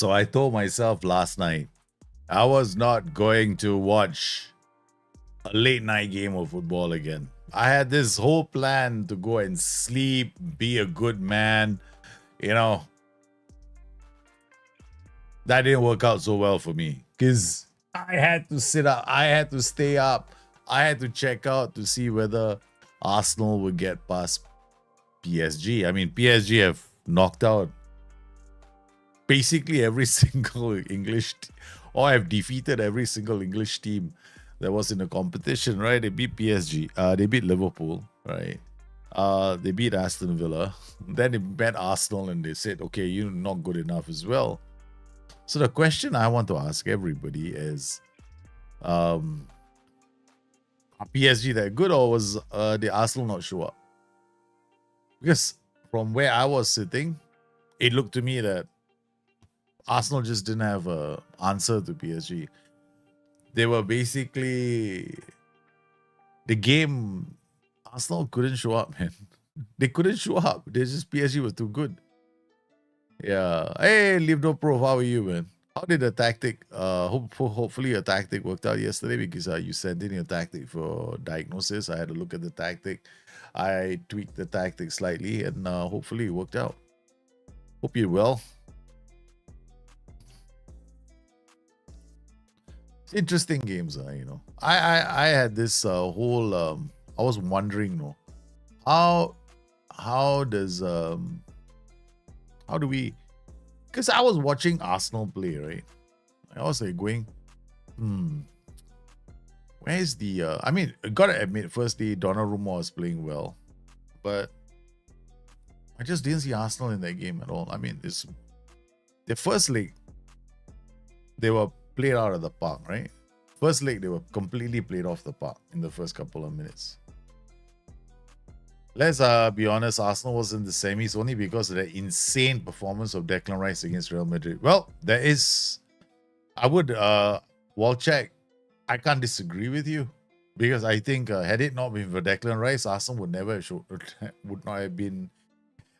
So I told myself last night, I was not going to watch a late night game of football again. I had this whole plan to go and sleep, be a good man. You know, that didn't work out so well for me because I had to sit up, I had to stay up, I had to check out to see whether Arsenal would get past PSG. I mean, PSG have knocked out basically every single or have defeated every single English team that was in the competition, right? They beat PSG, they beat Liverpool, right? They beat Aston Villa. Then they met Arsenal and they said, okay, you're not good enough as well. So the question I want to ask everybody is, are PSG that good, or was the Arsenal not show up? Because from where I was sitting, it looked to me that Arsenal just didn't have an answer to PSG. They were basically the game. Arsenal couldn't show up, man. They couldn't show up. They just PSG was too good. Yeah. Hey, Livdo Pro, how are you, man? How did the tactic? Hopefully your tactic worked out yesterday because you sent in your tactic for diagnosis. I had a look at the tactic. I tweaked the tactic slightly, and hopefully it worked out. Hope you're well. Interesting games, you know. I had this whole I was wondering, how does how do we, because I was watching Arsenal play, right? I was like going, where's the I mean, I gotta admit, firstly, Donnarumma was playing well, but I just didn't see Arsenal in that game at all. I mean, it's the first leg, they were played out of the park, right? First leg, they were completely played off the park in the first couple of minutes. Let's be honest, Arsenal was in the semis only because of the insane performance of Declan Rice against Real Madrid. Well, there is, I would, Walcheck, I can't disagree with you, because I think had it not been for Declan Rice, Arsenal would never have would not have been,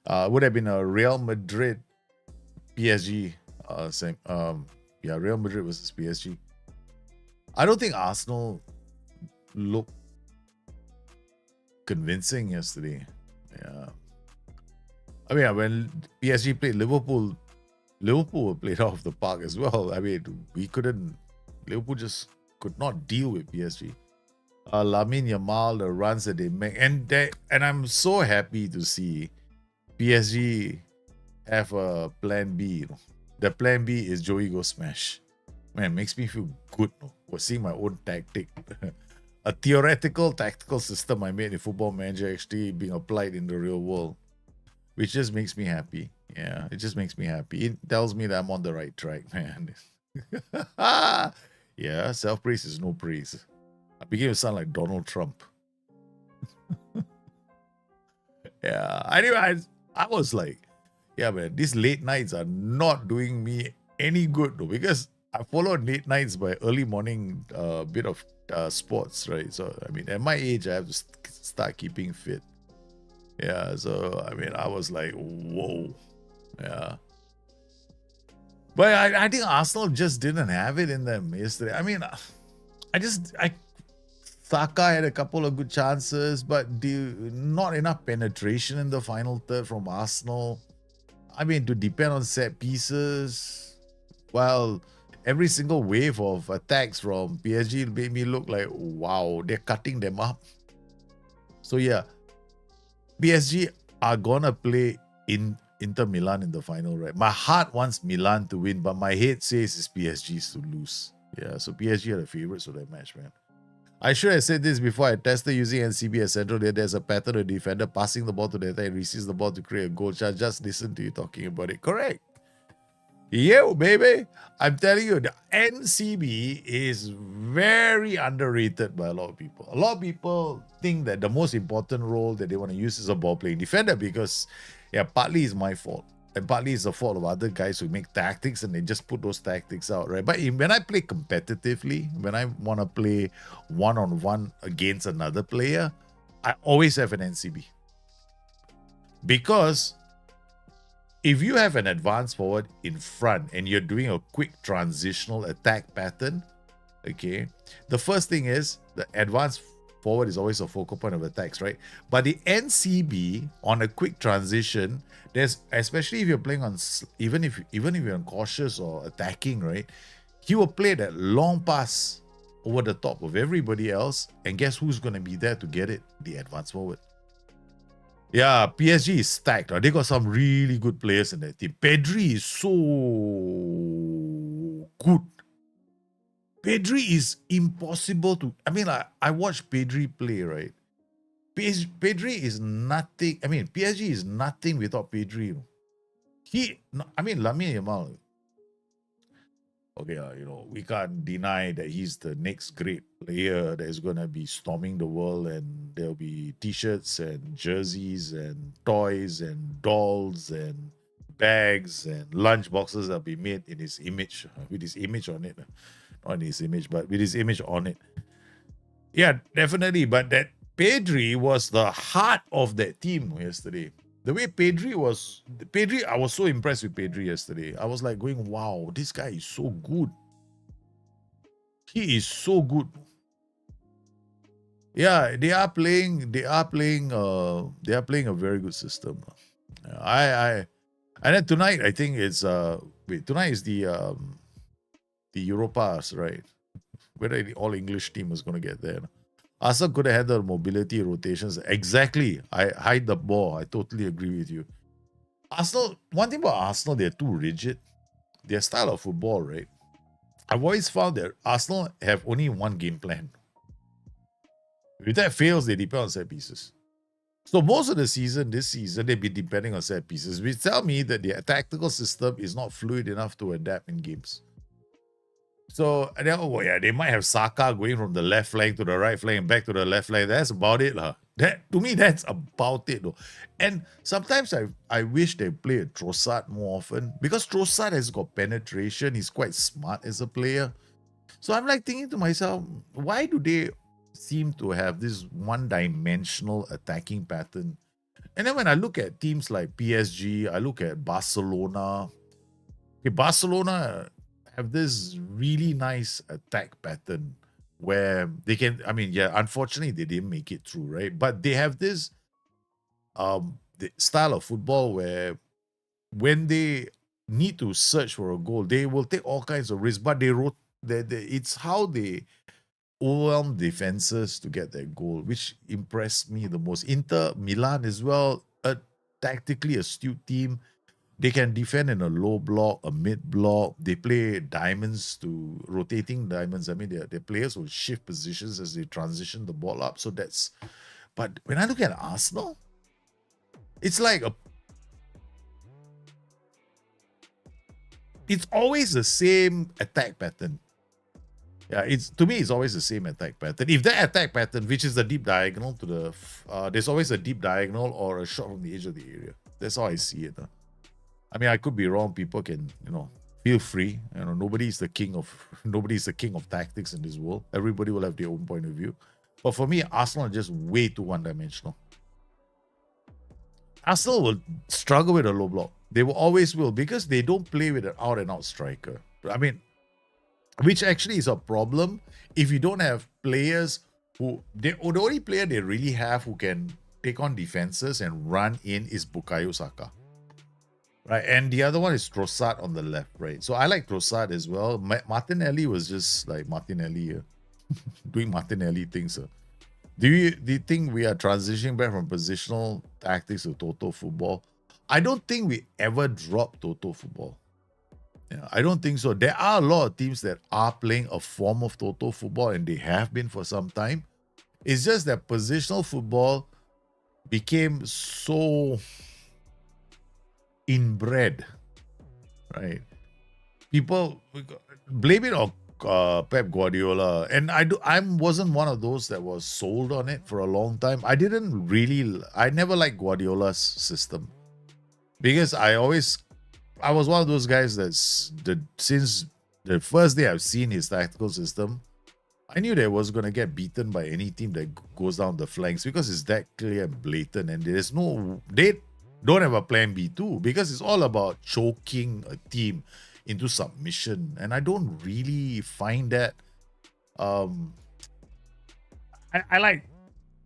would have been a Real Madrid PSG Real Madrid versus PSG. I don't think Arsenal looked convincing yesterday. Yeah. I mean, when PSG played Liverpool played off the park as well. I mean, Liverpool just could not deal with PSG. Lamine Yamal, the runs that they make, and I'm so happy to see PSG have a plan B. You know? The plan B is Joey go smash. Man, it makes me feel good for seeing my own tactic. A theoretical tactical system I made in Football Manager actually being applied in the real world, which just makes me happy. Yeah, it just makes me happy. It tells me that I'm on the right track, man. Yeah, self-praise is no praise. I begin to sound like Donald Trump. Yeah, anyway, I was like, yeah, man, these late nights are not doing me any good though, because I followed late nights by early morning bit of sports, right? So, I mean, at my age, I have to start keeping fit. Yeah, so, I mean, I was like, whoa. Yeah. But I think Arsenal just didn't have it in them yesterday. I mean, Saka had a couple of good chances, but not enough penetration in the final third from Arsenal. I mean, to depend on set pieces, well, every single wave of attacks from PSG made me look like, wow, they're cutting them up. So yeah, PSG are gonna play in Inter Milan in the final, right? My heart wants Milan to win, but my head says it's PSG's to lose. Yeah, so PSG are the favorites for that match, man. I should have said this before. I tested using NCB as central. There's a pattern of defender passing the ball to the attack and receives the ball to create a goal. Just listen to you talking about it. Correct. Yeah, baby. I'm telling you, the NCB is very underrated by a lot of people. A lot of people think that the most important role that they want to use is a ball playing defender because, yeah, partly it's my fault. And partly it's the fault of other guys who make tactics and they just put those tactics out, right? But when I play competitively, when I want to play one-on-one against another player, I always have an NCB. Because if you have an advanced forward in front and you're doing a quick transitional attack pattern, okay, the first thing is the advanced forward is always a focal point of attacks, right? But the NCB on a quick transition, there's, especially if you're playing on, even if you're on cautious or attacking, right, he will play that long pass over the top of everybody else, and guess who's going to be there to get it? The advanced forward. Yeah, PSG is stacked. They got some really good players in that team. Pedri is so good. Pedri is impossible to... I mean, I watched Pedri play, right? Pedri is nothing... I mean, PSG is nothing without Pedri. Lamine Yamal... Okay, we can't deny that he's the next great player that is going to be storming the world, and there'll be t-shirts and jerseys and toys and dolls and bags and lunch boxes that'll be made in his image, with his image on it. Not in his image, but with his image on it. Yeah, definitely. But that Pedri was the heart of that team yesterday. The way Pedri, I was so impressed with Pedri yesterday. I was like going, wow, this guy is so good. He is so good. Yeah, they are playing a very good system. And then tonight, I think it's tonight is the Europas, right? Whether the all English team is going to get there. Arsenal could have had the mobility rotations. Exactly. I hide the ball. I totally agree with you. Arsenal, one thing about Arsenal, they're too rigid. Their style of football, right? I've always found that Arsenal have only one game plan. If that fails, they depend on set pieces. So most of the season, this season, they've been depending on set pieces, which tell me that their tactical system is not fluid enough to adapt in games. So, they might have Saka going from the left flank to the right flank and back to the left flank. That's about it. To me, that's about it. Though. And sometimes I wish they play Trossard more often, because Trossard has got penetration. He's quite smart as a player. So I'm like thinking to myself, why do they seem to have this one-dimensional attacking pattern? And then when I look at teams like PSG, I look at Barcelona. Okay, Barcelona have this really nice attack pattern where they can, unfortunately they didn't make it through, right? But they have this the style of football where when they need to search for a goal, they will take all kinds of risks, but it's how they overwhelm defenses to get that goal, which impressed me the most. Inter Milan as well, a tactically astute team. They can defend in a low block, a mid block. They play diamonds to rotating diamonds. I mean, their players will shift positions as they transition the ball up. So that's... But when I look at Arsenal, it's like it's always the same attack pattern. Yeah, to me, it's always the same attack pattern. If that attack pattern, which is the deep diagonal to the... there's always a deep diagonal or a shot from the edge of the area. That's how I see it. I mean, I could be wrong. People can, feel free. Nobody's the king of tactics in this world. Everybody will have their own point of view. But for me, Arsenal are just way too one-dimensional. Arsenal will struggle with a low block. They will always will, because they don't play with an out-and-out striker. I mean, which actually is a problem if you don't have players the only player they really have who can take on defenses and run in is Bukayo Saka. Right, and the other one is Trossard on the left, right? So I like Trossard as well. Martinelli was just like Martinelli, doing Martinelli things. Do you think we are transitioning back from positional tactics to total football? I don't think we ever dropped total football. Yeah, I don't think so. There are a lot of teams that are playing a form of total football, and they have been for some time. It's just that positional football became so inbred, right? People blame it on Pep Guardiola, and I wasn't one of those that was sold on it for a long time. I never liked Guardiola's system, because I was one of those guys since the first day I've seen his tactical system, I knew that I was going to get beaten by any team that goes down the flanks, because it's that clear and blatant, and don't have a plan B too, because it's all about choking a team into submission. And I don't really find that um I like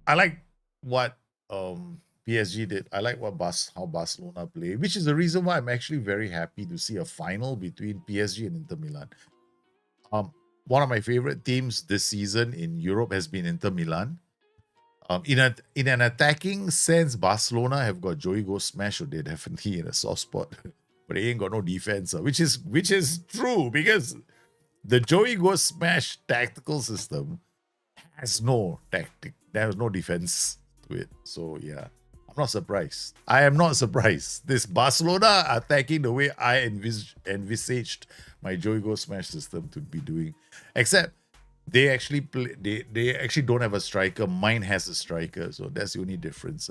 I like what PSG did. I like what how Barcelona play, which is the reason why I'm actually very happy to see a final between PSG and Inter Milan. Um, one of my favorite teams this season in Europe has been Inter Milan. In an attacking sense, Barcelona have got Joey Go smash, or they're definitely in a soft spot, but they ain't got no defense, which is true, because the Joey Go smash tactical system has no tactic. There is no defense to it. So yeah, I'm not surprised. I am not surprised. This Barcelona attacking the way I envisaged my Joey Go smash system to be doing, except they actually play. They actually don't have a striker. Mine has a striker, so that's the only difference.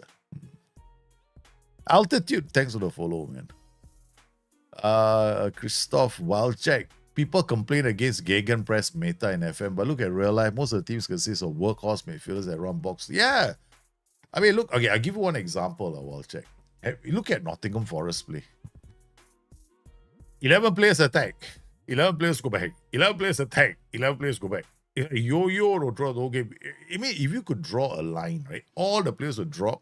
Altitude, thanks for the follow, man. Christoph Wildcheck. People complain against gegenpress meta in FM, but look at real life. Most of the teams consist of workhorse midfielders that run box. Yeah. I mean, look, okay, I'll give you one example, Wildcheck. Look at Nottingham Forest play. 11 players attack. 11 players go back. 11 players attack. 11 players go back. Yo-yo or draw the whole game. I mean, if you could draw a line, right? All the players would drop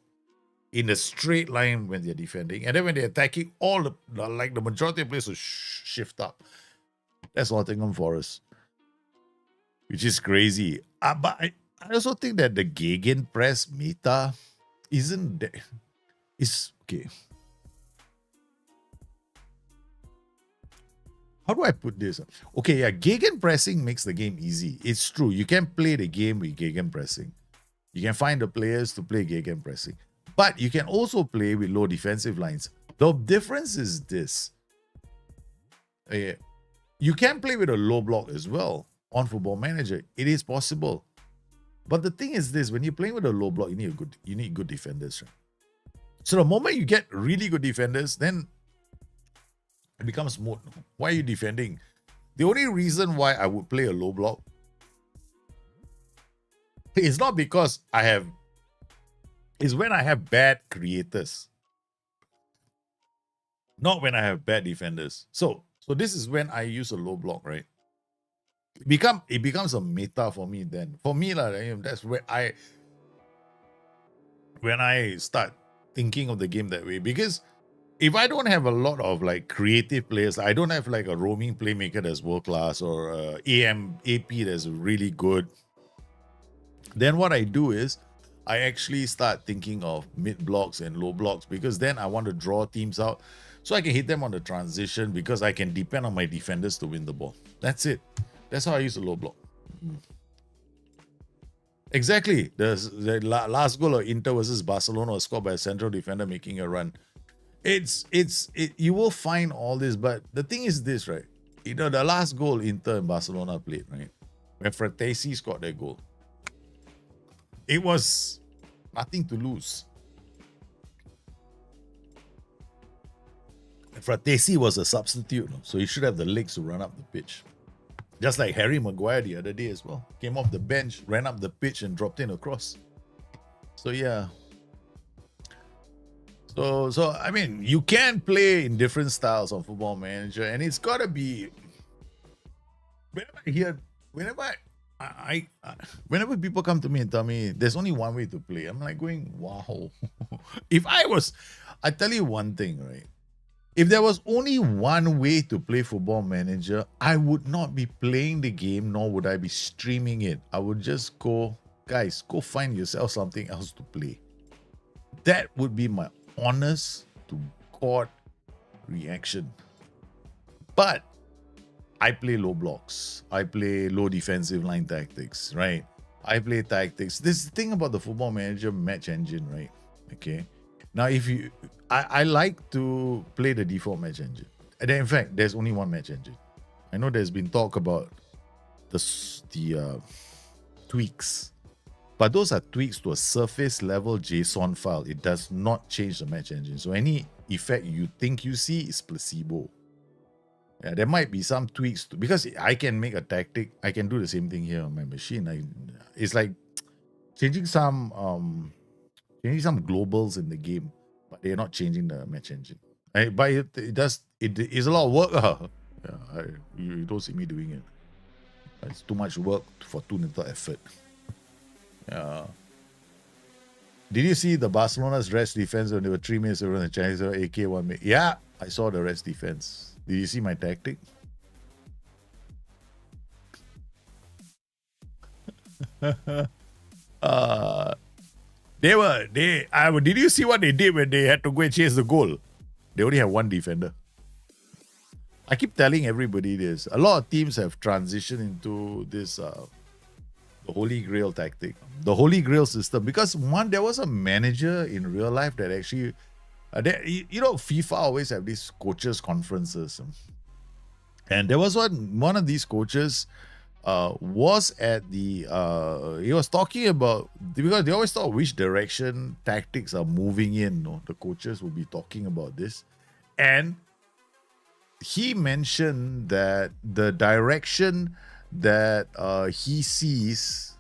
in a straight line when they're defending. And then when they're attacking, the majority of players will shift up. That's Nottingham Forest, which is crazy. But I also think that the gegenpress meta isn't that. It's okay. How do I put this? Okay, yeah, gegenpressing makes the game easy. It's true. You can play the game with gegenpressing. You can find the players to play gegenpressing. But you can also play with low defensive lines. The difference is this. You can play with a low block as well on Football Manager. It is possible. But the thing is this, when you're playing with a low block, you need good defenders, right? So the moment you get really good defenders, then it becomes moot. Why are you defending? The only reason why I would play a low block is not because is when I have bad creators. Not when I have bad defenders. So this is when I use a low block, right? It becomes a meta for me then. For me, that's when I start thinking of the game that way. Because if I don't have a lot of creative players, I don't have a roaming playmaker that's world class or AP that's really good, then what I do is I actually start thinking of mid blocks and low blocks, because then I want to draw teams out so I can hit them on the transition, because I can depend on my defenders to win the ball. That's it. That's how I use the low block. Exactly. The last goal of Inter versus Barcelona was scored by a central defender making a run. You will find all this, but the thing is this, right? The last goal Inter and Barcelona played, right? When Fratesi scored that goal, it was nothing to lose. Fratesi was a substitute, so he should have the legs to run up the pitch. Just like Harry Maguire the other day as well. Came off the bench, ran up the pitch and dropped in a cross. So yeah. So I mean, you can play in different styles on Football Manager, and it's gotta be. Whenever people come to me and tell me there's only one way to play, I'm like going, wow. I tell you one thing, right? If there was only one way to play Football Manager, I would not be playing the game, nor would I be streaming it. I would just go, guys, go find yourself something else to play. That would be my honest to God reaction. But I play low blocks. I play low defensive line tactics, right? I play tactics. This is the thing about the Football Manager match engine, right? Okay. Now, I like to play the default match engine. And in fact, there's only one match engine. I know there's been talk about the tweaks, but those are tweaks to a surface level JSON file. It does not change the match engine. So any effect you think you see is placebo. Yeah, there might be some tweaks because I can make a tactic. I can do the same thing here on my machine. It's like changing some globals in the game. But they're not changing the match engine. But it is a lot of work. Yeah, you don't see me doing it. It's too much work for too little effort. Yeah. Did you see the Barcelona's rest defense when they were 3 minutes around the Chinese AK 1 minute? Yeah, I saw the rest defense. Did you see my tactic? Did you see what they did when they had to go and chase the goal? They only have one defender. I keep telling everybody this. A lot of teams have transitioned into this the Holy Grail tactic, the Holy Grail system. Because there was a manager in real life that actually, FIFA always have these coaches conferences, and there was one of these coaches was at the he was talking about, because they always talk which direction tactics are moving in. No? The coaches will be talking about this, and he mentioned that the direction that he sees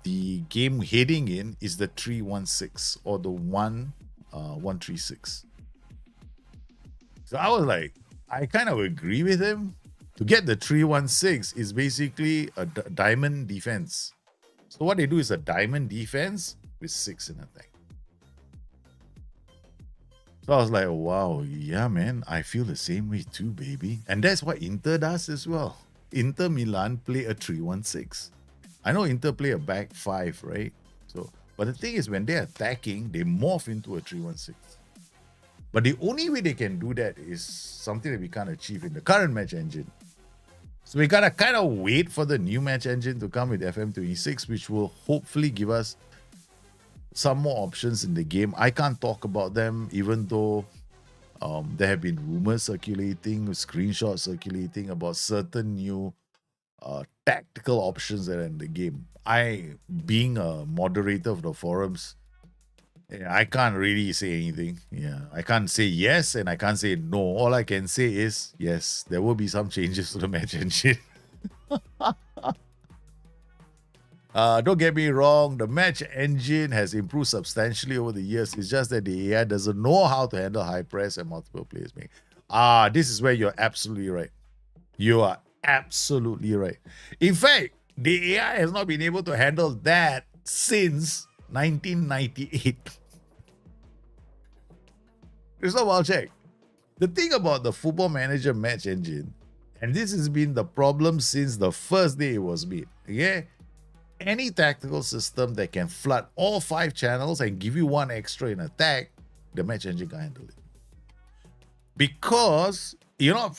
the game heading in is the 3-1-6 or the 1-1-3-6. So I was like, I kind of agree with him. To get the 3-1-6 is basically a diamond defense. So what they do is a diamond defense with 6 in attack. So I was like, wow, yeah, man, I feel the same way too, baby. And that's what Inter does as well. Inter Milan play a 3-1-6. I know Inter play a back 5, right? But the thing is, when they're attacking, they morph into a 3-1-6. But the only way they can do that is something that we can't achieve in the current match engine. So we gotta kind of wait for the new match engine to come with FM26, which will hopefully give us some more options in the game. I can't talk about them, even though there have been rumors circulating, screenshots circulating about certain new tactical options that are in the game. I, being a moderator of the forums, I can't really say anything. Yeah, I can't say yes and I can't say no. All I can say is yes, there will be some changes to the match engine. Don't get me wrong, the match engine has improved substantially over the years. It's just that the AI doesn't know how to handle high press and multiple players make. This is where you're absolutely right. You are absolutely right. In fact, the AI has not been able to handle that since 1998. It's not well checked. The thing about the Football Manager match engine, and this has been the problem since the first day it was made, okay? Any tactical system that can flood all 5 channels and give you 1 extra in attack, the match engine can handle it. Because you're not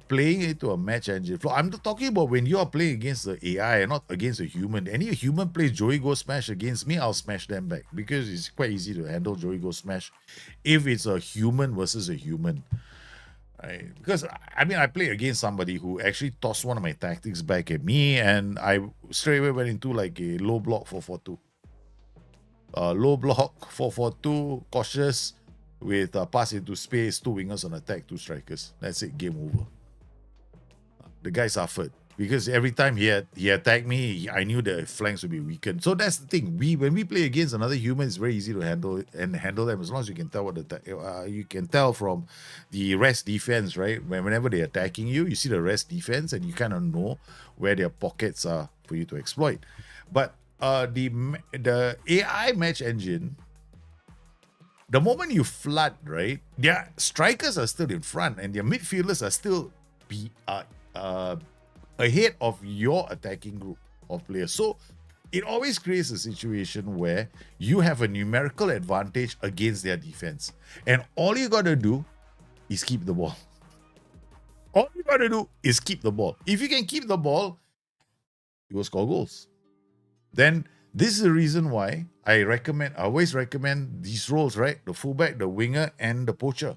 playing into a match engine flow. I'm talking about when you are playing against the AI and not against a human. Any human plays Joey Go Smash against me, I'll smash them back, because it's quite easy to handle Joey Go Smash if it's a human versus a human. Right? Because I play against somebody who actually tossed one of my tactics back at me, and I straight away went into like a low block 4-4-2. Low block 4-4-2, cautious, with pass into space, 2 wingers on attack, 2 strikers. That's it, game over. The guy suffered because every time he attacked me, I knew the flanks would be weakened. So that's the thing. When we play against another human, it's very easy to handle them, as long as you can tell what you can tell from the rest defense, right? Whenever they're attacking you, you see the rest defense, and you kind of know where their pockets are for you to exploit. But the AI match engine, the moment you flood, right, their strikers are still in front and their midfielders are still ahead of your attacking group of players. So it always creates a situation where you have a numerical advantage against their defense. And all you got to do is keep the ball. All you got to do is keep the ball. If you can keep the ball, you will score goals. Then this is the reason why I always recommend these roles, right? The fullback, the winger, and the poacher.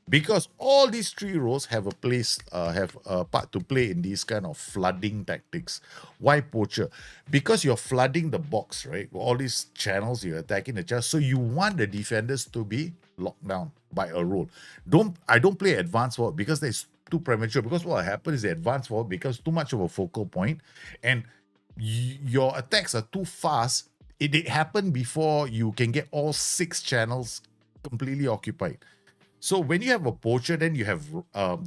Because all these 3 roles have a part to play in these kind of flooding tactics. Why poacher? Because you're flooding the box, right? All these channels, you're attacking the channel. So you want the defenders to be locked down by a role. I don't play advanced forward because that's too premature. Because what happens is the advanced forward becomes too much of a focal point, and your attacks are too fast. It happened before you can get all 6 channels completely occupied. So when you have a poacher, then you have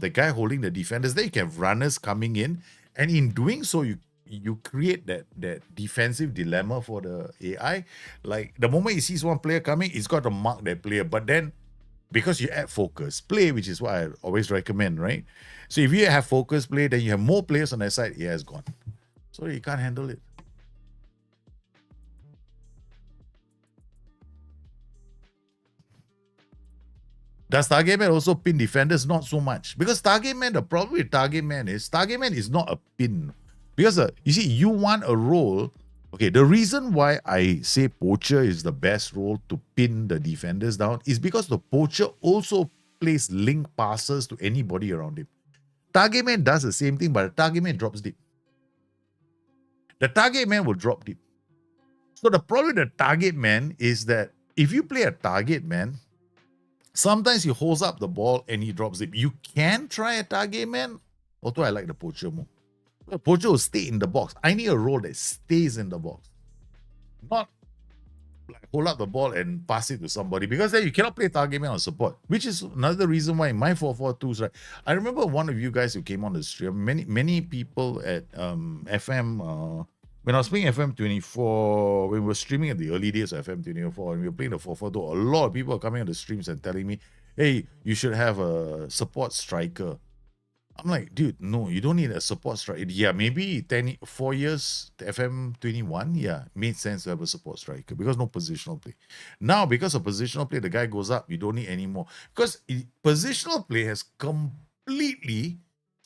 the guy holding the defenders. Then you can have runners coming in, and in doing so, you create that defensive dilemma for the AI. Like the moment he sees one player coming, he's got to mark that player. But then because you add focus play, which is what I always recommend, right? So if you have focus play, then you have more players on that side. AI is gone, so you can't handle it. Does Target Man also pin defenders? Not so much. Because Target Man, the problem with Target Man is not a pin. Because you see, you want a role. Okay, the reason why I say poacher is the best role to pin the defenders down is because the poacher also plays link passes to anybody around him. Target Man does the same thing, but the Target Man drops deep. The Target Man will drop deep. So the problem with the Target Man is that if you play a Target Man, sometimes he holds up the ball and he drops it. You can try a Target Man, although I like the poacher more. The poacher will stay in the box. I need a role that stays in the box. Not like hold up the ball and pass it to somebody, because then you cannot play Target Man on support, which is another reason why in my 4-4-2s, right? I remember one of you guys who came on the stream, many people at FM, when I was playing FM24, when we were streaming at the early days of FM24, and we were playing the 4-4-2, a lot of people are coming on the streams and telling me, hey, you should have a support striker. I'm like, dude, no, you don't need a support striker. Yeah, maybe 4 years, FM21, yeah, made sense to have a support striker because no positional play. Now, because of positional play, the guy goes up, you don't need any more. Because positional play has completely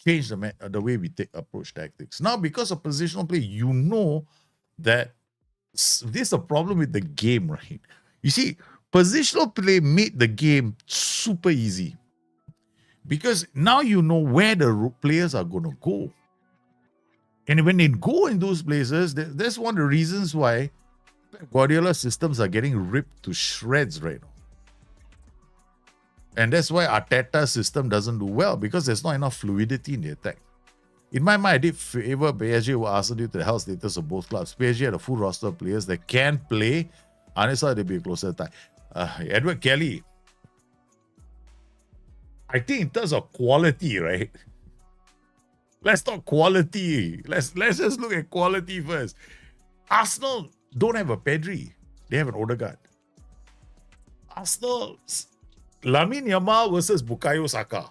changed the way we approach tactics. Now, because of positional play, you know that this is a problem with the game, right? You see, positional play made the game super easy. Because now you know where the players are going to go. And when they go in those places, that's one of the reasons why Guardiola's systems are getting ripped to shreds right now. And that's why Arteta's system doesn't do well, because there's not enough fluidity in the attack. In my mind, I did favor PSG over Arsenal due to the health status of both clubs. PSG had a full roster of players that can play. Honestly, they'd be a closer tie. Edward Kelly, I think in terms of quality, right? Let's talk quality. Let's just look at quality first. Arsenal don't have a Pedri. They have an Odegaard. Arsenal, Lamine Yamal versus Bukayo Saka.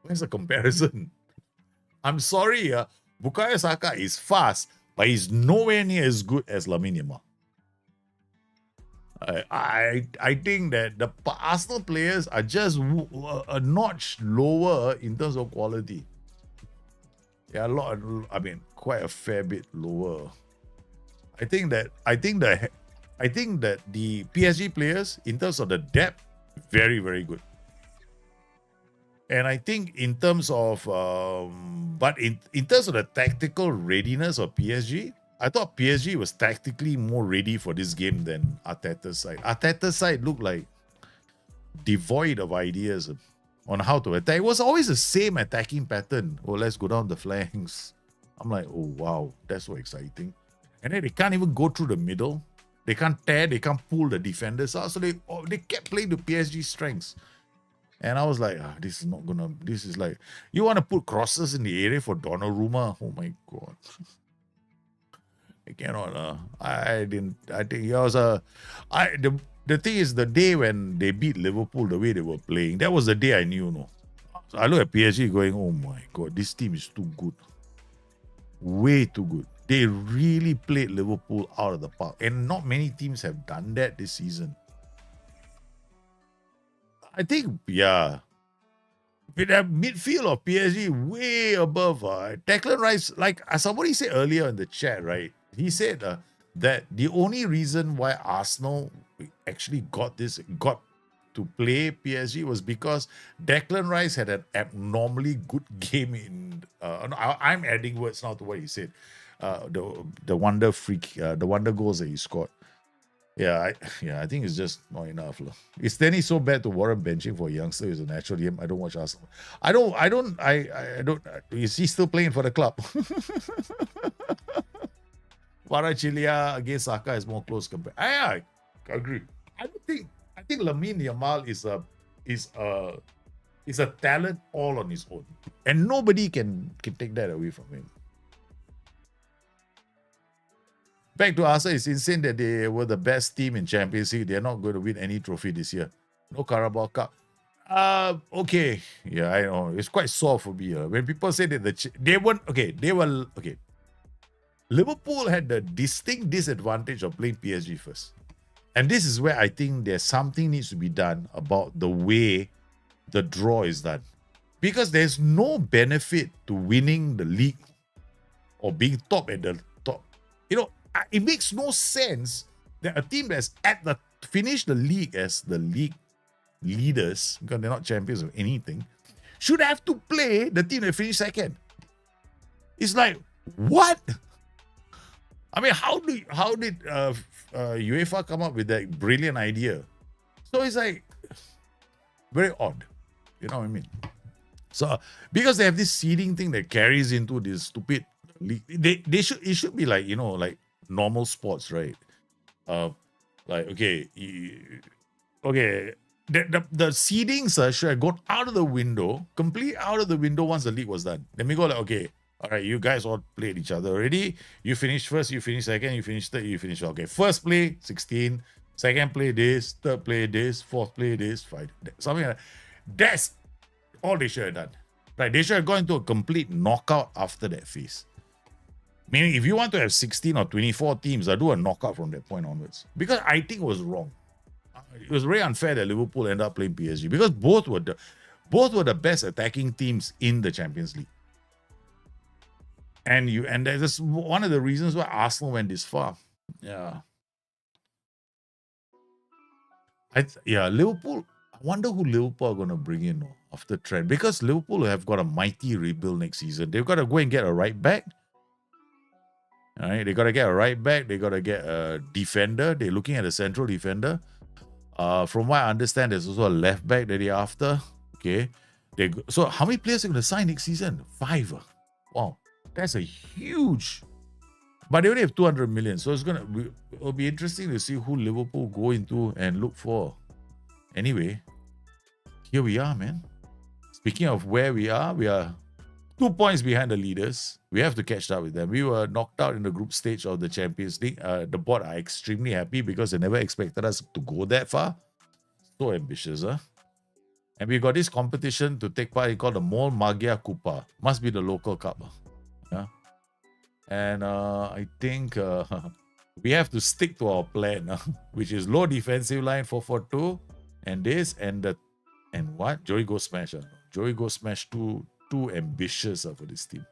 Where's the comparison? I'm sorry, Bukayo Saka is fast, but he's nowhere near as good as Lamine Yamal. I think that the Arsenal players are just a notch lower in terms of quality. Yeah, quite a fair bit lower. I think that the PSG players, in terms of the depth, very, very good. And I think in terms of, but in terms of the tactical readiness of PSG, I thought PSG was tactically more ready for this game than Arteta's side. Arteta's side looked like devoid of ideas on how to attack. It was always the same attacking pattern. Oh, let's go down the flanks. I'm like, oh, wow, that's so exciting. And then they can't even go through the middle. They can't tear, they can't pull the defenders out. So they kept playing to PSG's strengths. And I was like, this is like, you want to put crosses in the area for Donnarumma? Oh my God. I cannot. I think it was the thing is, the day when they beat Liverpool, the way they were playing, that was the day I knew, no. So I look at PSG going, oh my God, this team is too good. Way too good. They really played Liverpool out of the park. And not many teams have done that this season. I think, yeah. With that midfield of PSG way above Declan Rice, like somebody said earlier in the chat, right? He said that the only reason why Arsenal actually got to play PSG was because Declan Rice had an abnormally good game in. I'm adding words now to what he said. The wonder goals that he scored. I think it's just not enough. Is Denny so bad to warrant benching for a youngster who's a natural game? I don't watch Arsenal. I don't. Is he still playing for the club? Kvaratskhelia against Saka is more close compared. I agree. I think Lamine Yamal is a talent all on his own, and nobody can take that away from him. Back to Arsenal, it's insane that they were the best team in Champions League. They're not going to win any trophy this year. No Carabao Cup. Okay. Yeah, I know. It's quite sore for me. When people say that they weren't, okay, they were, okay. Liverpool had the distinct disadvantage of playing PSG first. And this is where I think there's something needs to be done about the way the draw is done. Because there's no benefit to winning the league or being top at the top. You know, it makes no sense that a team that's at the finished the league as the league leaders, because they're not champions of anything, should have to play the team that finished second. It's like, what? I mean, how did UEFA come up with that brilliant idea? So it's like very odd. You know what I mean? So because they have this seeding thing that carries into this stupid league, it should be like, you know, like normal sports, right? Like okay, the seedings should have gone out of the window, completely out of the window once the league was done. Then we go like, okay, all right, you guys all played each other already. You finished first, you finished second, you finished third, you finished. Okay, first play 16, second play this, third play this, fourth play this, something like that. That's all they should have done. Right? They should have gone into a complete knockout after that phase. Meaning, if you want to have 16 or 24 teams, I do a knockout from that point onwards. Because I think it was wrong. It was very unfair that Liverpool ended up playing PSG because both were the best attacking teams in the Champions League. And that's one of the reasons why Arsenal went this far. Yeah. Liverpool. I wonder who Liverpool are going to bring in after Trent, because Liverpool have got a mighty rebuild next season. They've got to go and get a right back. All right, they got to get a right back. They got to get a defender. They're looking at a central defender. From what I understand, there's also a left back that they're after. Okay, so how many players are going to sign next season? 5. Wow, that's a huge. But they only have 200 million, so it'll be interesting to see who Liverpool go into and look for. Anyway, here we are, man. Speaking of where we are 2 points behind the leaders. We have to catch up with them. We were knocked out in the group stage of the Champions League. The board are extremely happy because they never expected us to go that far. So ambitious, huh? And we got this competition to take part in called the Mol Magia Kupa. Must be the local cup. Yeah. And I think we have to stick to our plan, which is low defensive line 4-4-2, and this and what? Joey Go Smash. Joey Go Smash too ambitious for this team.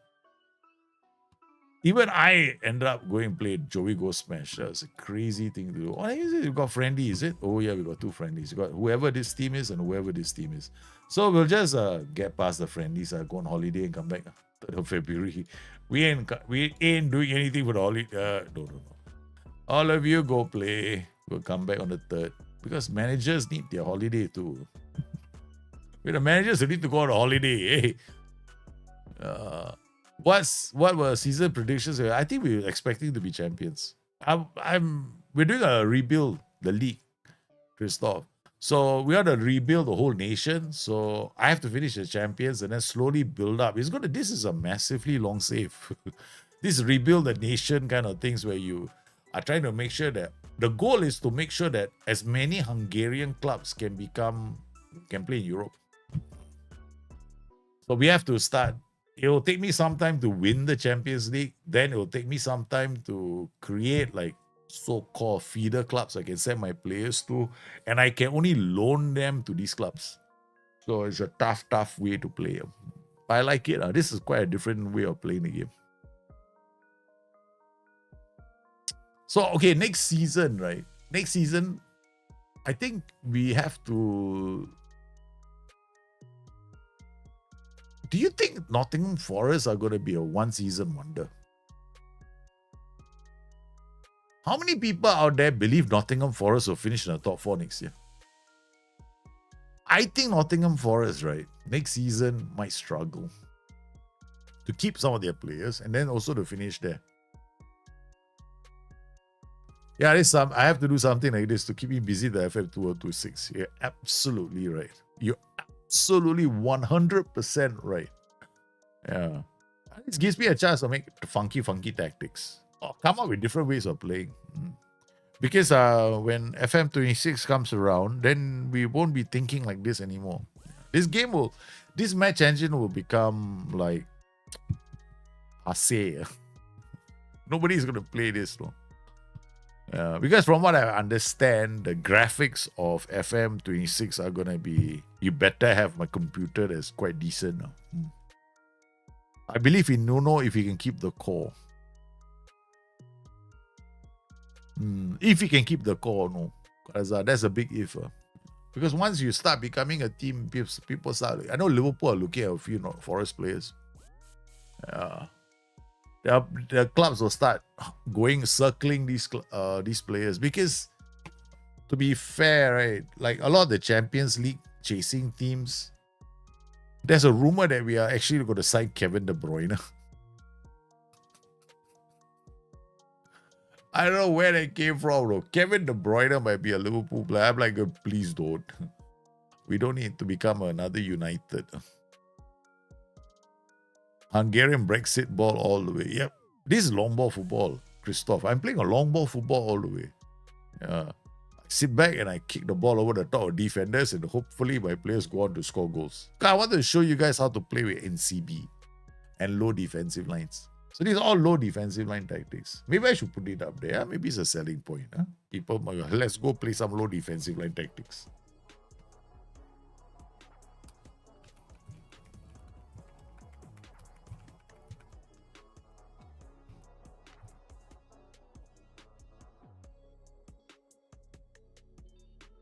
Even I ended up going and played Joey Go Smash. That's a crazy thing to do. Oh, is it? You got friendly, is it? Oh yeah, we got 2 friendlies. You got whoever this team is and whoever this team is. So we'll just get past the friendlies, go on holiday and come back 3rd of February. We ain't doing anything for the holiday. No. All of you go play. We'll come back on the 3rd. Because managers need their holiday too. With the managers who need to go on a holiday. Hey. What were season predictions? I think we were expecting to be champions. We're doing a rebuild the league, Christoph. So we are to rebuild the whole nation. So I have to finish the champions and then slowly build up. This is a massively long save. This rebuild the nation kind of things where you are trying to make sure that the goal is to make sure that as many Hungarian clubs can play in Europe. So we have to start. It will take me some time to win the Champions League. Then it will take me some time to create like so-called feeder clubs I can send my players to. And I can only loan them to these clubs. So it's a tough way to play. But I like it. This is quite a different way of playing the game. So, okay, next season, right? Next season, I think we have to... Do you think Nottingham Forest are going to be a one-season wonder? How many people out there believe Nottingham Forest will finish in the top 4 next year? I think Nottingham Forest, right, next season might struggle to keep some of their players and then also to finish there. Yeah, this some I have to do something like this to keep me busy. The FM 2026. You're absolutely right. You're absolutely 100% right. Yeah. This gives me a chance to make funky tactics. Or come up with different ways of playing. Because when FM 26 comes around, then we won't be thinking like this anymore. This match engine will become like passe. Nobody's going to play this, no. Because from what I understand, the graphics of FM 26 are going to be, you better have my computer that's quite decent now. I believe in Nuno if he can keep the core. If he can keep the core, no. That's a big if. Because once you start becoming a team, people start. I know Liverpool are looking at a few Forest players. The clubs will start circling these players, because to be fair, right, like a lot of the Champions League chasing teams, there's a rumor that we are actually going to sign Kevin De Bruyne. I don't know where that came from, bro. Kevin De Bruyne might be a Liverpool player. I'm like, please don't. We don't need to become another United. Hungarian Brexit ball all the way. Yep. This is long ball football, Christoph. I'm playing a long ball football all the way. I sit back and I kick the ball over the top of defenders, and hopefully my players go on to score goals. I want to show you guys how to play with NCB and low defensive lines. So these are all low defensive line tactics. Maybe I should put it up there. Maybe it's a selling point. People, let's go play some low defensive line tactics.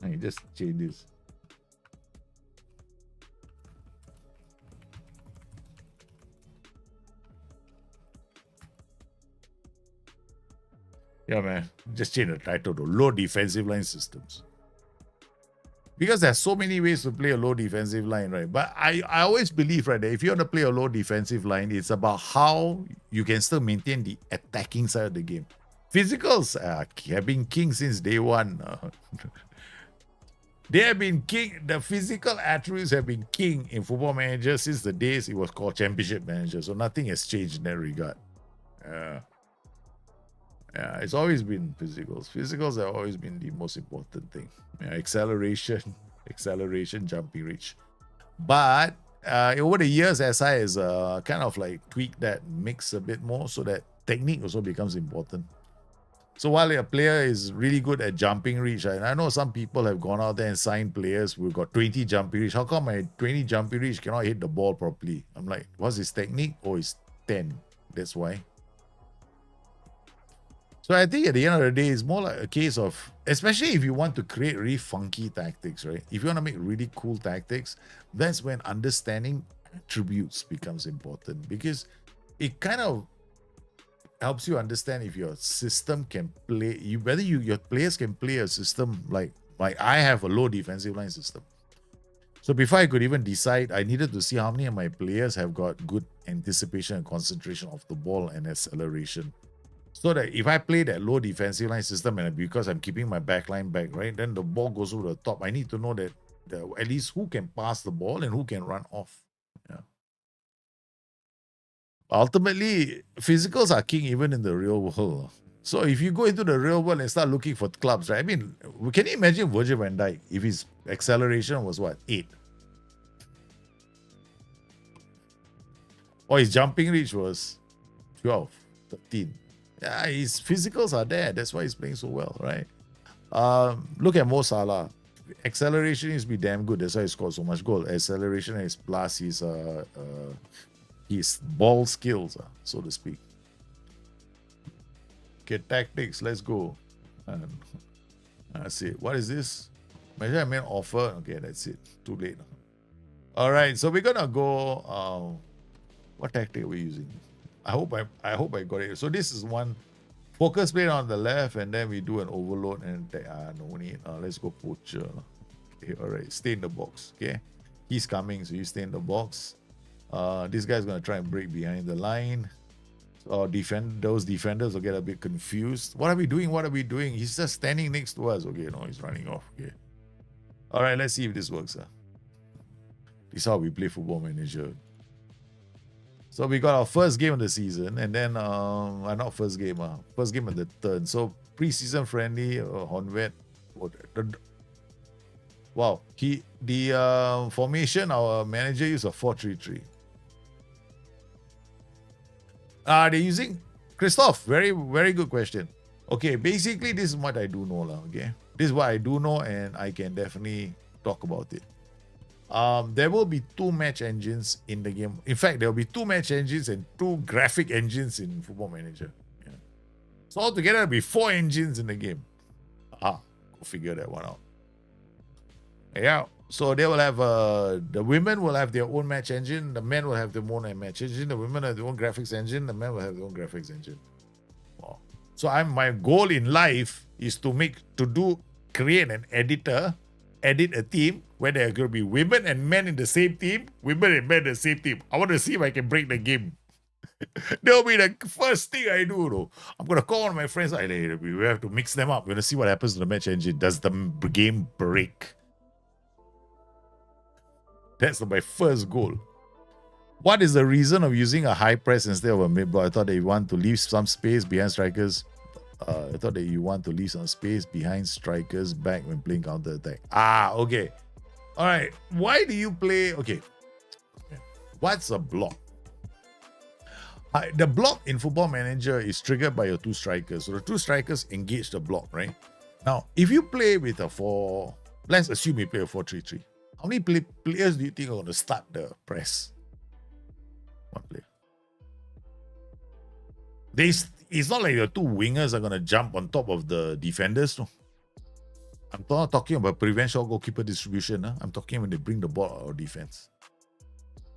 I just change this. Yeah, man. Just change the title to low defensive line systems. Because there's so many ways to play a low defensive line, right? But I always believe, right, that if you want to play a low defensive line, it's about how you can still maintain the attacking side of the game. Physicals have been king since day one. They have been king. The physical attributes have been king in Football Manager since the days it was called Championship Manager. So nothing has changed in that regard. Yeah, it's always been physicals. Physicals have always been the most important thing. Yeah, acceleration, jumping reach. But over the years, SI has kind of like tweaked that mix a bit more so that technique also becomes important. So while a player is really good at jumping reach, and I know some people have gone out there and signed players who've got 20 jumping reach. How come my 20 jumping reach cannot hit the ball properly? I'm like, what's his technique? Oh, it's 10. That's why. So I think at the end of the day, it's more like a case of, especially if you want to create really funky tactics, right? If you want to make really cool tactics, that's when understanding attributes becomes important, because it kind of helps you understand if your system can play, whether your players can play a system like I have a low defensive line system. So before I could even decide, I needed to see how many of my players have got good anticipation and concentration of the ball and acceleration. So that if I play that low defensive line system, and because I'm keeping my back line back, right, then the ball goes over the top. I need to know that at least who can pass the ball and who can run off. Yeah. Ultimately, physicals are king even in the real world. So if you go into the real world and start looking for clubs, right? I mean, can you imagine Virgil van Dijk if his acceleration was what, 8? Or his jumping reach was 12, 13. Yeah, his physicals are there. That's why he's playing so well, right? Look at Mo Salah. Acceleration is be damn good. That's why he scored so much goal. Acceleration is plus his ball skills, so to speak. Okay, tactics. Let's go. That's it. What is this? Imagine I made an offer. Okay, that's it. Too late. All right, so we're gonna go. What tactic are we using? I hope I got it. So this is one focus plate on the left, and then we do an overload and no need. Let's go poacher. Okay, all right. Stay in the box. Okay, he's coming, so you stay in the box. This guy's gonna try and break behind the line. or those defenders will get a bit confused. What are we doing? What are we doing? He's just standing next to us. Okay, no, he's running off. Okay. All right, let's see if this works. This is how we play Football Manager. So we got our first game of the season, and then not first game of the turn. So pre-season friendly, Honvet. Wow, the formation our manager used a 4-3-3. They're using Christoph. Very, very good question. Okay, basically this is what I do know, okay? This is what I do know, and I can definitely talk about it. There will be 2 match engines in the game. In fact, there will be 2 match engines and 2 graphic engines in Football Manager. Yeah. So altogether, there will be 4 engines in the game. Go figure that one out. Yeah. So they will have the women will have their own match engine. The men will have their own match engine. The women have their own graphics engine. The men will have their own graphics engine. Wow. So my goal in life is to create an edit a team where there are going to be women and men in the same team, women and men in the same team. I want to see if I can break the game. That'll be the first thing I do, though. I'm going to call one of my friends. We have to mix them up. We're going to see what happens to the match engine. Does the game break? That's my first goal. What is the reason of using a high press instead of a mid block? I thought that you want to leave some space behind strikers. I thought that you want to leave some space behind strikers back when playing counter attack. Okay. All right. Why do you play? Okay. What's a block? The block in Football Manager is triggered by your 2 strikers. So the 2 strikers engage the block, right? Now, if you play with let's assume you play a 4-3-3. How many players do you think are going to start the press? 1 player. It's not like the 2 wingers are going to jump on top of the defenders. No. I'm not talking about prevent shot goalkeeper distribution. I'm talking when they bring the ball out of defense.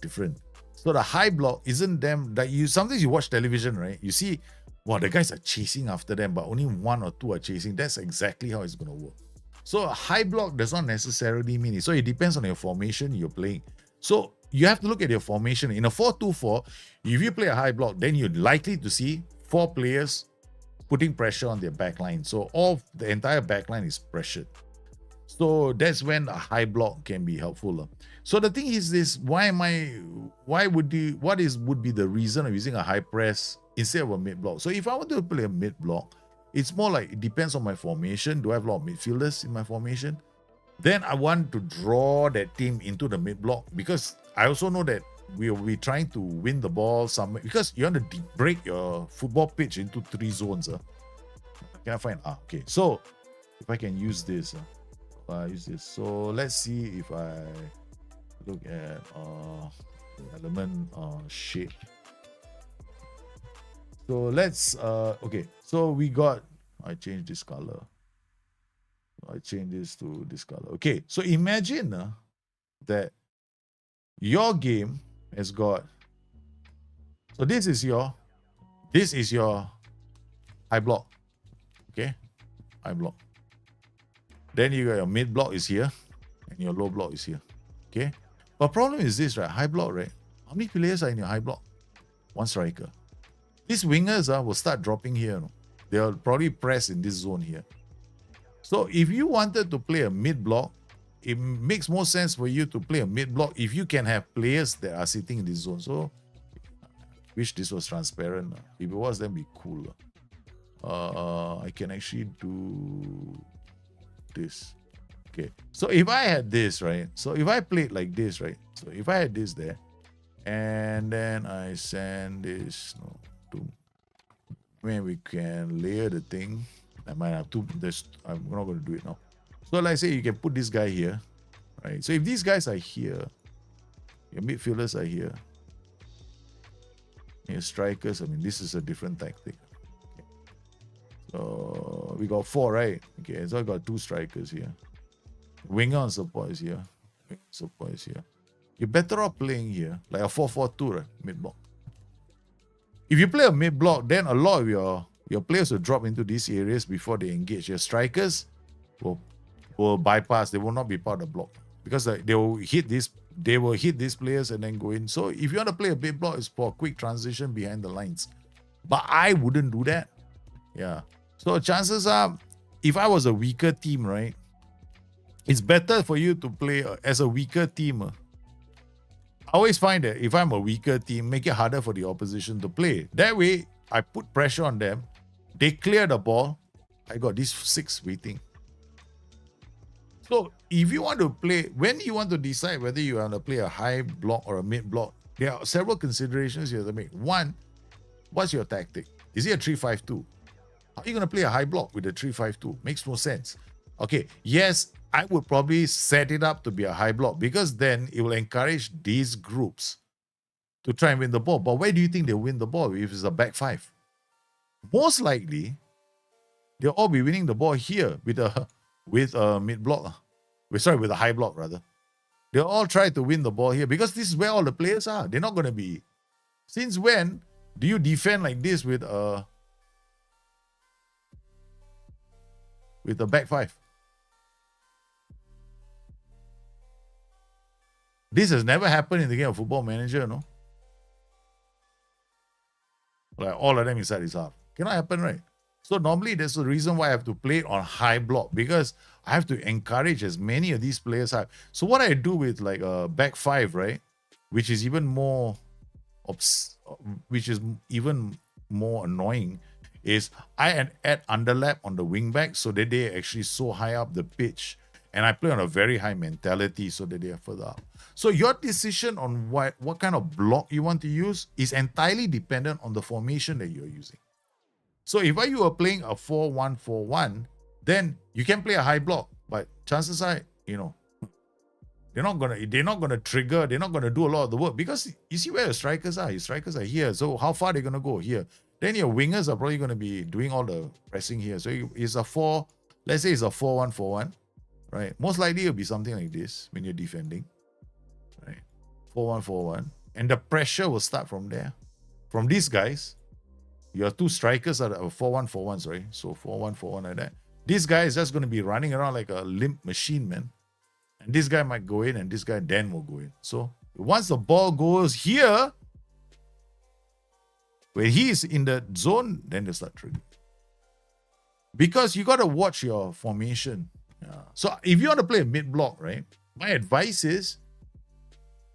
Different. So the high block isn't them that sometimes you watch television, right? You see, the guys are chasing after them, but only 1 or 2 are chasing. That's exactly how it's going to work. So a high block does not necessarily mean it. So it depends on your formation you're playing. So you have to look at your formation. In a 4-2-4, if you play a high block, then you're likely to see 4 players putting pressure on their backline. So the entire backline is pressured. So that's when a high block can be helpful. So the thing is this, what would be the reason of using a high press instead of a mid block? So if I want to play a mid block, it's more like it depends on my formation. Do I have a lot of midfielders in my formation? Then I want to draw that team into the mid block, because I also know that we will be trying to win the ball somewhere, because you want to break your football pitch into 3 zones. Can I find? Okay. So if I can use this, So let's see if I look at the element shape. So let's okay. So we got. I changed this color. I changed this to this color. Okay. So imagine that your game has got. So this is your high block. Okay, high block. Then you got your mid block is here, and your low block is here. Okay. But problem is this, right? High block, right? How many players are in your high block? 1 striker. These wingers will start dropping here. No? They'll probably press in this zone here. So if you wanted to play a mid block, it makes more sense for you to play a mid block if you can have players that are sitting in this zone. So wish this was transparent. If it was, then it'd be cool. I can actually do this. Okay. So if I had this, right? So if I played like this, right? So if I had this there, and then I send this to when we can layer the thing. I might have to. I'm not going to do it now. So like I say, you can put this guy here, right? So if these guys are here, your midfielders are here, your strikers. I mean, this is a different tactic. Okay. So we got 4, right? Okay, so I got 2 strikers here. Winger on support is here. Support is here. You're better off playing here, like a 4-4-2, right? Mid block. If you play a mid block, then a lot of your players will drop into these areas before they engage. Your strikers will bypass. They will not be part of the block because they will hit these players and then go in. So if you want to play a mid block, it's for a quick transition behind the lines. But I wouldn't do that. Yeah. So chances are, if I was a weaker team, right, it's better for you to play as a weaker team. I always find that if I'm a weaker team, make it harder for the opposition to play. That way, I put pressure on them. They clear the ball. I got these 6 waiting. So if you want to play, when you want to decide whether you want to play a high block or a mid block, there are several considerations you have to make. One, what's your tactic? Is it a 3-5-2? How are you going to play a high block with a 3-5-2? Makes no sense. Okay, yes, I would probably set it up to be a high block because then it will encourage these groups to try and win the ball. But where do you think they'll win the ball if it's a back 5? Most likely, they'll all be winning the ball here with a mid block. With a high block rather. They'll all try to win the ball here because this is where all the players are. They're not going to be. Since when do you defend like this with a back 5? This has never happened in the game of Football Manager, no? Like all of them inside his half. Cannot happen, right? So normally there's a reason why I have to play it on high block because I have to encourage as many of these players have. So what I do with like a back 5, right, which is even more annoying, is I add underlap on the wing back so that they actually so high up the pitch, and I play on a very high mentality so that they are further up. So your decision on what kind of block you want to use is entirely dependent on the formation that you're using. So if you are playing a 4-1-4-1, then you can play a high block, but chances are, they're not gonna trigger, they're not gonna do a lot of the work because you see where your strikers are. Your strikers are here. So how far they're gonna go here? Then your wingers are probably gonna be doing all the pressing here. So it's a 4, let's say it's a 4-1-4-1, right? Most likely it'll be something like this when you're defending, right? 4-1-4-1. And the pressure will start from there. From these guys, your 2 strikers are 4-1-4-1, sorry. So 4-1-4-1 like that. This guy is just going to be running around like a limp machine, man. And this guy might go in and this guy then will go in. So once the ball goes here, where he's in the zone, then they start triggering. Because you got to watch your formation. Yeah. So if you want to play a mid block, right, my advice is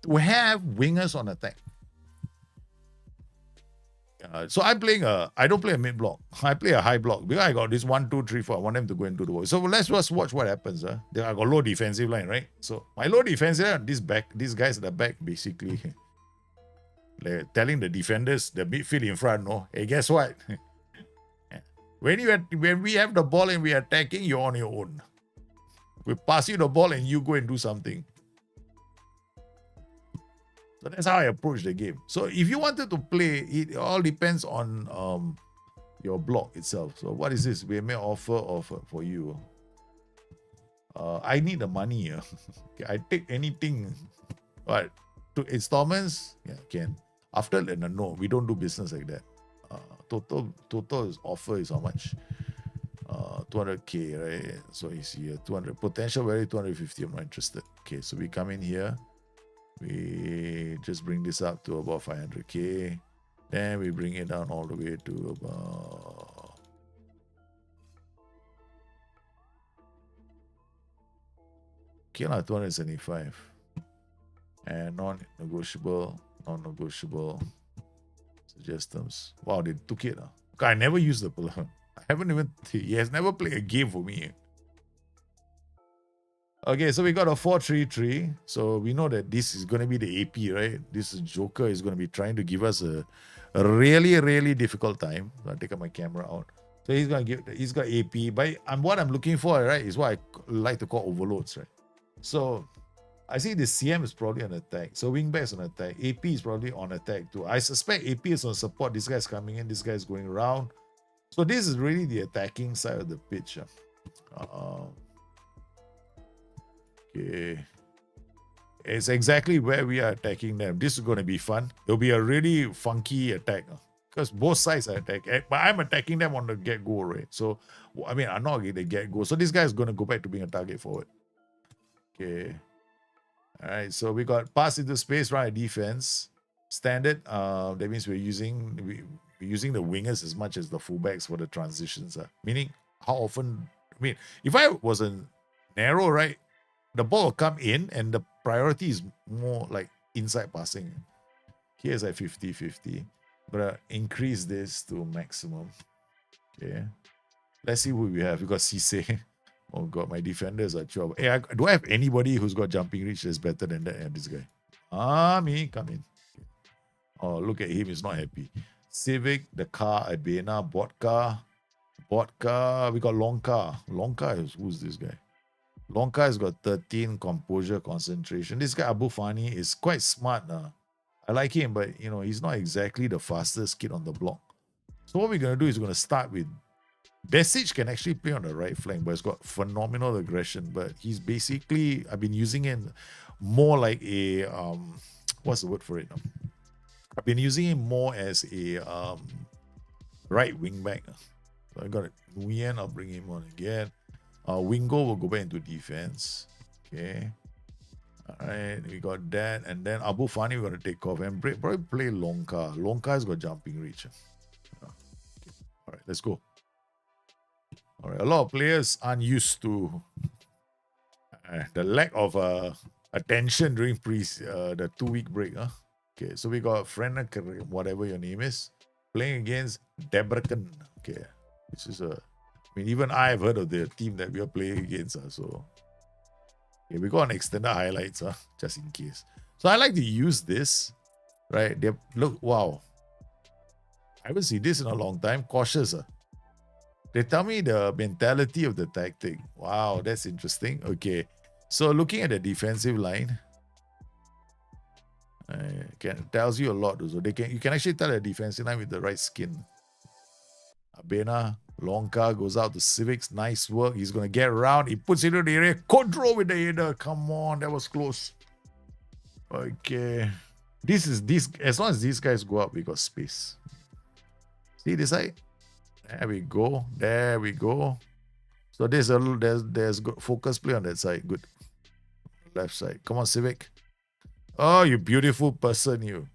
to have wingers on attack. So I don't play a mid block. I play a high block because I got this 1, 2, 3, 4. I want them to go into the wall. So let's just watch what happens. I got low defensive line, right? So my low defensive line, these guys at the back, basically, like telling the defenders, the midfield in front, no, hey, guess what? When we have the ball and we are attacking, you're on your own. We pass you the ball and you go and do something. So that's how I approach the game. So if you wanted to play, it all depends on your block itself. So what is this? We may offer for you. I need the money. Okay, I take anything. But to installments, yeah, can. After that, no, we don't do business like that. Total offer is how much? 200k, right? So you see 200 potential value 250. I'm not interested. Okay, so we come in here. We just bring this up to about 500k. Then we bring it down all the way to about okay, 275. And non-negotiable. Suggest terms. Wow, they took it. I never used the pull. I haven't even. He has never played a game for me. Okay, so we got a 4-3-3. So we know that this is going to be the AP, right? This Joker is going to be trying to give us a really, really difficult time. I'll take my camera out. So he's got AP. But what I'm looking for, right, is what I like to call overloads, right? So I see the CM is probably on attack. So wingback is on attack. AP is probably on attack too. I suspect AP is on support. This guy's coming in. This guy's going around. So this is really the attacking side of the pitch. Okay. It's exactly where we are attacking them. This is going to be fun. It'll be a really funky attack. Because both sides are attacking. But I'm attacking them on the get-go, right? So, I mean, I'm not getting the get-go. So this guy is going to go back to being a target forward. Okay. All right. So we got pass into space, right? Defense. Standard, that means we're using the wingers as much as the fullbacks for the transitions. Meaning, how often? I mean, if I was a narrow, right, the ball will come in and the priority is more like inside passing. Here's like 50-50. But increase this to maximum. Okay. Let's see who we have. We got Cisse. Oh god, my defenders are 12. Hey, do I have anybody who's got jumping reach that's better than that? Yeah, this guy. Me, come in. Oh, look at him. He's not happy. Civic, the car, Ibena, Vodka. We got Lonka. Who's this guy? Lonka has got 13 composure, concentration. This guy Abu Fani is quite smart. I like him, but he's not exactly the fastest kid on the block. So what we're gonna do is we're gonna start with Besic can actually play on the right flank, but he's got phenomenal aggression. But he's basically, I've been using him more like a what's the word for it? I've been using him more as a right wing back. So I got it. Nguyen, I'll bring him on again. Wingo will go back into defense. Okay. All right, we got that. And then Abu Fani, we're going to take off and probably play Lonka. Lonka has got jumping reach. Okay. All right, let's go. All right, a lot of players aren't used to the lack of attention during the 2-week break. Okay, so we got Frenna, whatever your name is, playing against Debrecen. Okay, this is even I've heard of the team that we are playing against. So okay, we got an extended highlights, just in case. So I like to use this, right? Look, wow. I haven't seen this in a long time. Cautious. They tell me the mentality of the tactic. Wow, that's interesting. Okay, so looking at the defensive line, tells you a lot. So you can actually tell the defensive line with the right skin. Abena, Lonka goes out to Civics. Nice work. He's going to get around. He puts it into the area. Control with the header. Come on, that was close. Okay. As long as these guys go up, we got space. See this side? There we go. So there's good focus play on that side. Good. Left side. Come on, Civic. Oh, you beautiful person, you.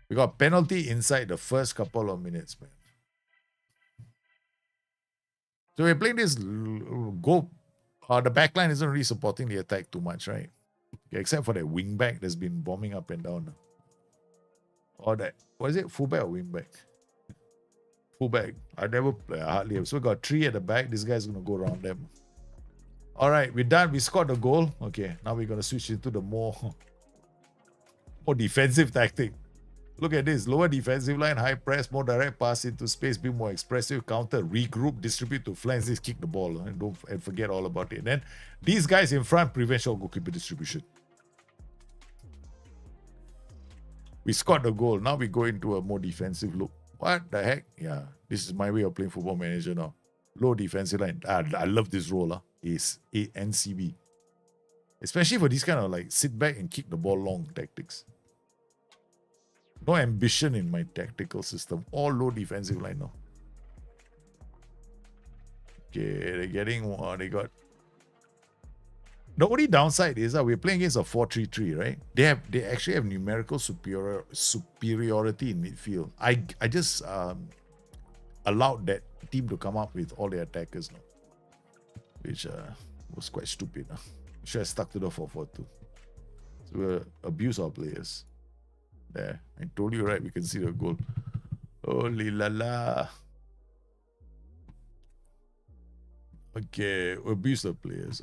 We got penalty inside the first couple of minutes, man. So we're playing this goal. The backline isn't really supporting the attack too much, right? Okay, except for that wing back that's been bombing up and down. Or that, what is it? Fullback or wing back? Fullback. I never play, hardly have. So we got 3 at the back. This guy's going to go around them. All right, we're done. We scored the goal. Okay, now we're going to switch into the more defensive tactic. Look at this. Lower defensive line, high press, more direct pass into space, be more expressive, counter, regroup, distribute to flanks, just kick the ball. And don't forget all about it. And then these guys in front prevent short goalkeeper distribution. We scored the goal. Now we go into a more defensive look. What the heck? Yeah, this is my way of playing Football Manager now. Low defensive line. I love this role. Is NCB. Especially for these kind of like sit back and kick the ball long tactics. No ambition in my tactical system. All low defensive line now. Okay, they're getting they got. The only downside is that we're playing against a 4-3-3, right? They actually have numerical superiority in midfield. I just allowed that team to come up with all their attackers now, which was quite stupid. Should have stuck to the 4-4-2. So we abuse our players. There, I told you, right? We can see the goal. Holy la la. Okay, abuse the players.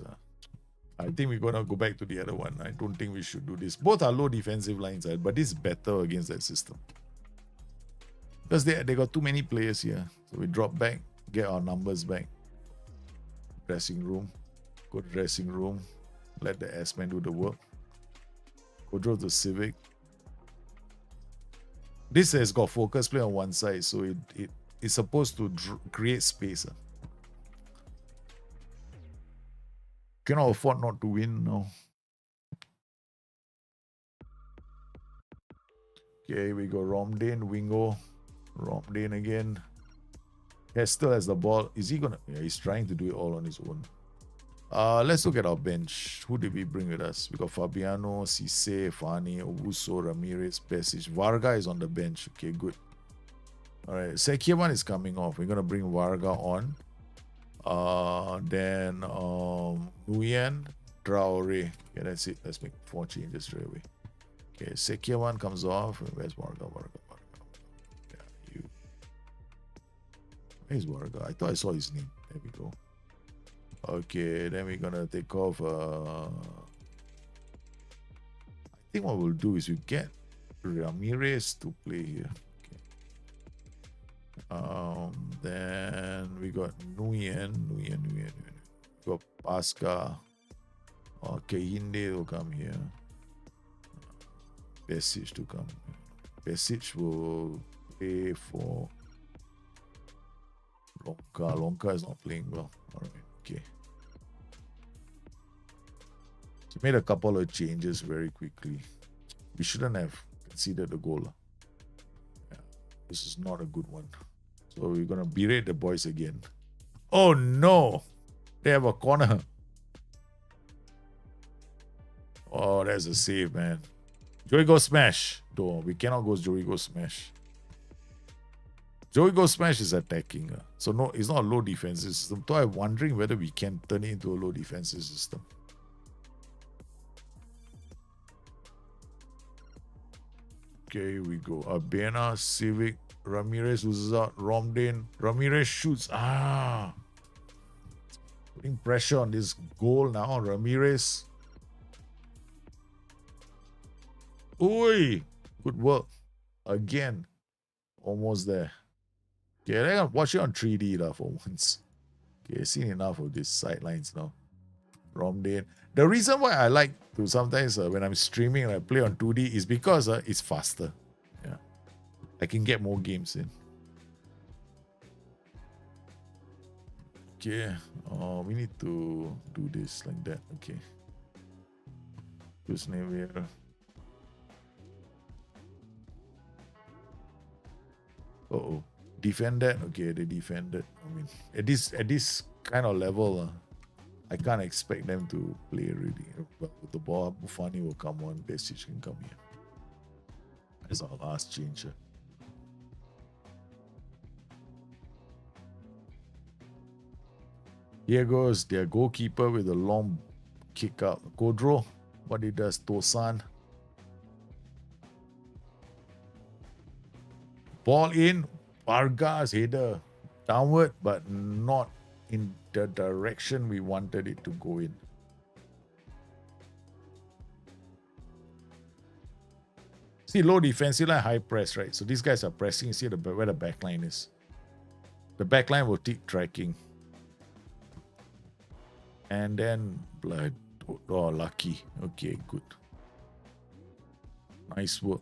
I think we're gonna go back to the other one. I don't think we should do this. Both are low defensive lines, but this is better against that system. Because they got too many players here. So we drop back, get our numbers back. Dressing room. Go to dressing room. Let the S-man do the work. Go draw to Civic. This has got focus play on one side, so it is supposed to create space. Cannot afford not to win now. Okay, we go Romdane, Wingo. Romdane again. Still has the ball. Is he gonna? Yeah, he's trying to do it all on his own. Let's look at our bench. Who did we bring with us? We got Fabiano, Cisse, Fani, Owusu, Ramirez, Pesic. Varga is on the bench. Okay, good. All right, Sekiewan is coming off. We're gonna bring Varga on. Then Nguyen, Traore. Okay, that's it. Let's make 4 changes straight away. Okay, Sekiewan comes off. Where's Varga? Yeah, you. Where's Varga? I thought I saw his name. There we go. Okay, then we're gonna take off. I think what we'll do is we get Ramirez to play here. Then we got Nguyen. We got Pasca. Okay, Hinde will come here. Pesic to come. Pesic will play for Lonka. Lonka is not playing well. Alright, okay. So made a couple of changes very quickly. We shouldn't have conceded the goal. Yeah, this is not a good one. So we're gonna berate the boys again. Oh no! They have a corner. Oh, that's a save, man. Joey go smash. No, we cannot go Joey go smash. Joey go smash is attacking. So no, it's not a low defensive system. So I'm wondering whether we can turn it into a low defensive system. Okay, here we go. Abena, Civic, Ramirez loses out. Romdane. Ramirez shoots. Putting pressure on this goal now. Ramirez. Oi! Good work. Again. Almost there. Okay, I'm gonna watch it on 3D for once. Okay, seen enough of these sidelines now. Romdane. The reason why I like to sometimes when I'm streaming and I play on 2D is because it's faster. Yeah, I can get more games in. Okay, we need to do this like that. Okay. Who's name here? Uh-oh. Defend that? Okay, they defended. I mean, at this kind of level, I can't expect them to play really. But with the ball, Buffani will come on, Pesic can come here. That's our last change. Here goes their goalkeeper with a long kick out. Kodro, what he does, Tosan. Ball in, Vargas header downward, but not in the direction we wanted it to go in. See, low defensive line, high press, right? So these guys are pressing. See where the back line is. The back line will keep tracking. And then blood. Oh, lucky. Okay, good. Nice work.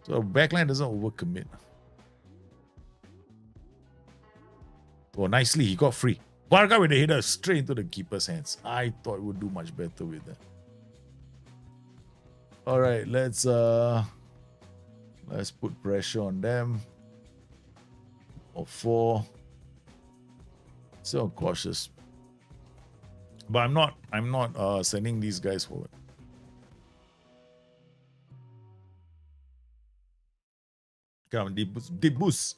So backline doesn't overcommit. Oh, nicely. He got free. Varga with the header straight into the keeper's hands. I thought it would do much better with that. All right, let's put pressure on them. Or 4. So cautious. But I'm not sending these guys forward. Come on, deep boost.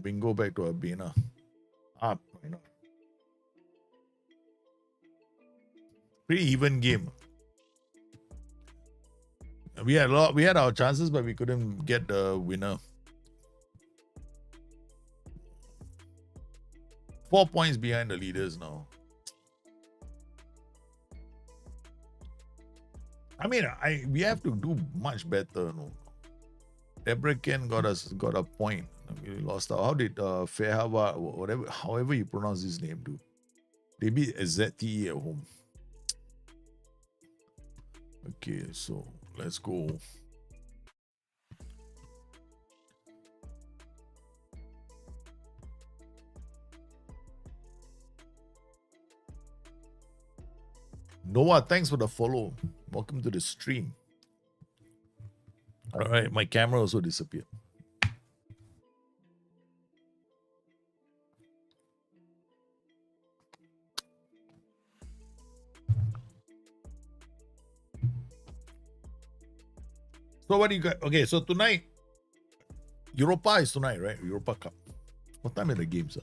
We can go back to Abena. Up, you know. Pretty even game. We had our chances, but we couldn't get the winner. 4 points behind the leaders now. I mean, we have to do much better. No, Debrecen got a point. We lost out. How did Ferhava, however you pronounce his name, do? They beat ZTE at home. Okay, so let's go. Noah, thanks for the follow. Welcome to the stream. All right, my camera also disappeared. So what do you got? Okay, so tonight, Europa is tonight, right? Europa Cup. What time are the games?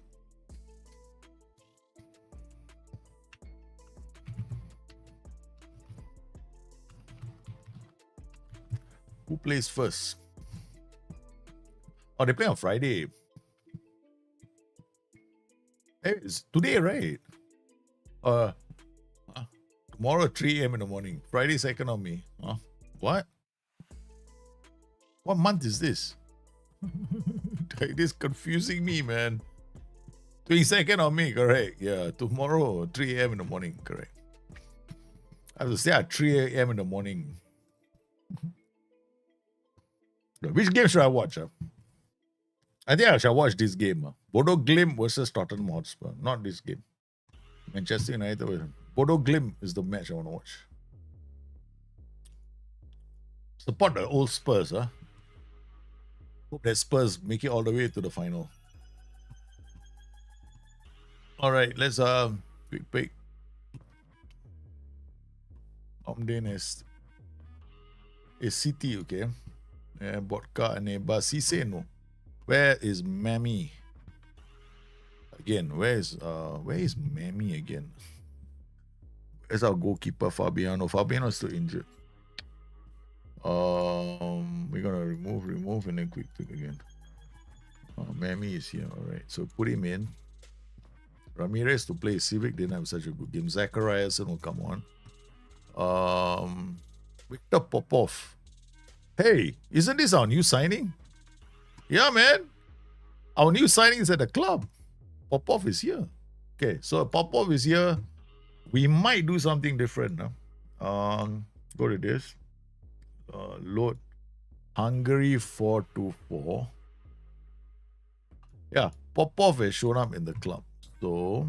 Who plays first? Oh, they play on Friday. Hey, it's today, right? Uh, tomorrow 3 a.m. in the morning. Friday 2nd of May. Huh? What? What month is this? It is confusing me, man. 22nd of May, correct. Yeah, tomorrow 3 a.m. in the morning, correct. I have to say at 3 a.m. in the morning. Which game should I watch? I think I shall watch this game. Bodo Glimt versus Tottenham Hotspur. Not this game. Manchester United. Bodo Glimt is the match I want to watch. Support the old Spurs, huh? Hope that Spurs make it all the way to the final. All right, let's quick pick. Omden is City, okay? Bodka and Basise, no. Where is Mammy? Again, where is Mammy again? Where's our goalkeeper Fabiano? Fabiano is still injured. We're gonna remove, and then quick pick again. Mammy is here. All right, so put him in. Ramirez to play Civic didn't have such a good game. Zachariasen will come on. Victor Popov. Hey, isn't this our new signing? Yeah, man. Our new signing is at the club. Popov is here. Okay, so Popov is here. We might do something different. Go to this. Load Hungary 424. Yeah, Popov has shown up in the club. So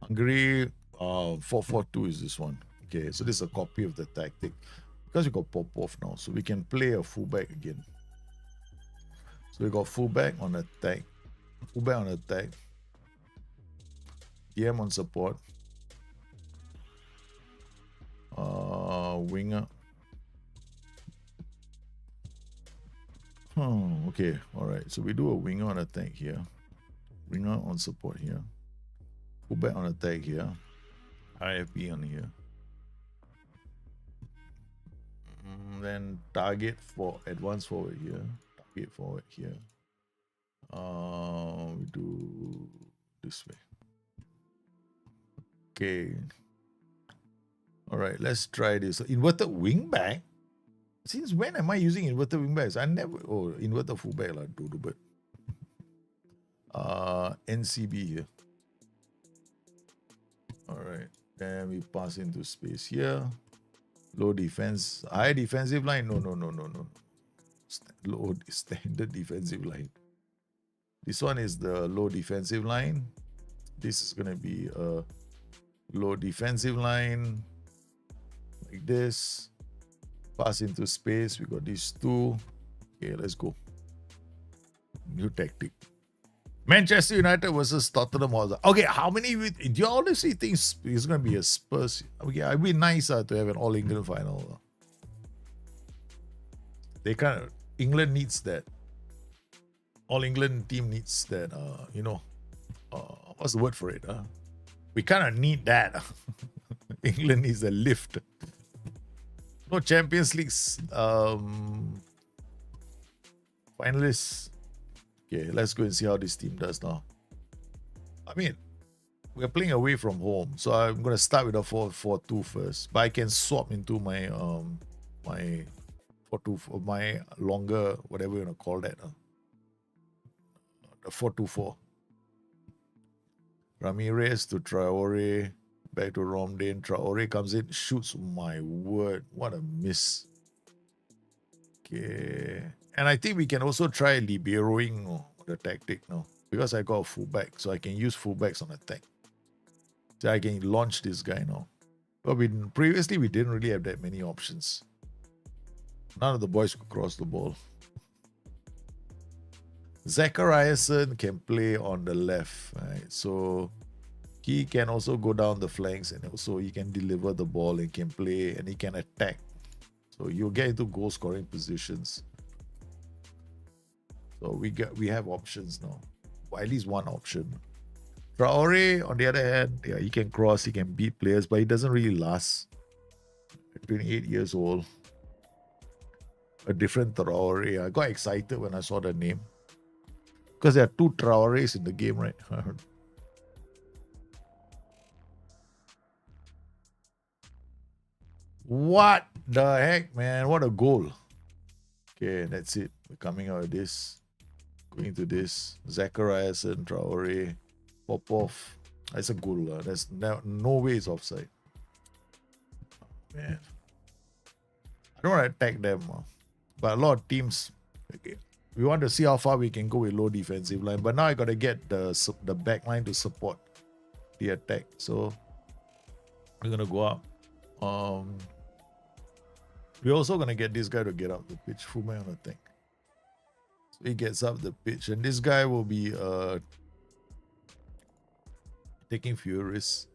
Hungary 442 is this one. Okay, so this is a copy of the tactic. Because we got Popov now, so we can play a fullback again. So we got fullback on attack. Fullback on attack. DM on support. Winger. Okay, alright. So we do a winger on attack here. Winger on support here. Fullback on attack here. IFB on here. Then target for advance forward here. Target forward here. We do this way. Okay. Alright, let's try this. Inverted wing back? Since when am I using inverted wing backs? I never. Oh, inverted fullback lah. Do but. NCB here. Alright. Then we pass into space here. Low defense. High defensive line. No. Low standard defensive line. This one is the low defensive line. This is gonna be a low defensive line. Like this. Pass into space. We got these two. Okay, let's go. New tactic. Manchester United versus Tottenham Hotspur. Okay, how many do you honestly think it's going to be a Spurs? Okay, it'd be nice to have an All England final. England needs that. All England team needs that. What's the word for it? We kind of need that. England needs a lift. No Champions Leagues finalists. Okay, let's go and see how this team does now. I mean, we're playing away from home, so I'm gonna start with a 4-4-2 first. But I can swap into my my 4-2, my longer, whatever you wanna call that. The 4-2-4. Ramirez to Traore, back to Romden. Traore comes in, shoots. My word, what a miss. Okay. And I think we can also try liberoing the tactic now. Because I got a fullback, so I can use fullbacks on attack. So I can launch this guy now. But previously, we didn't really have that many options. None of the boys could cross the ball. Zachariasen can play on the left, right? So he can also go down the flanks, and also he can deliver the ball and can play and he can attack. So you'll get into goal scoring positions. So we have options now. Well, at least one option. Traore, on the other hand, yeah, he can cross, he can beat players, but he doesn't really last. 28 years old. A different Traore. I got excited when I saw the name. Because there are two Traores in the game, right? What the heck, man? What a goal. Okay, that's it. We're coming out of this. Going to this. Zachariasen, Traore, Popov. That's a goal. There's no way it's offside. Man. I don't want to attack them. But a lot of teams, okay, we want to see how far we can go with low defensive line. But now I got to get the back line to support the attack. So we're going to go up. We're also going to get this guy to get up the pitch. Fullback on attack. So he gets up the pitch. And this guy will be taking few risks.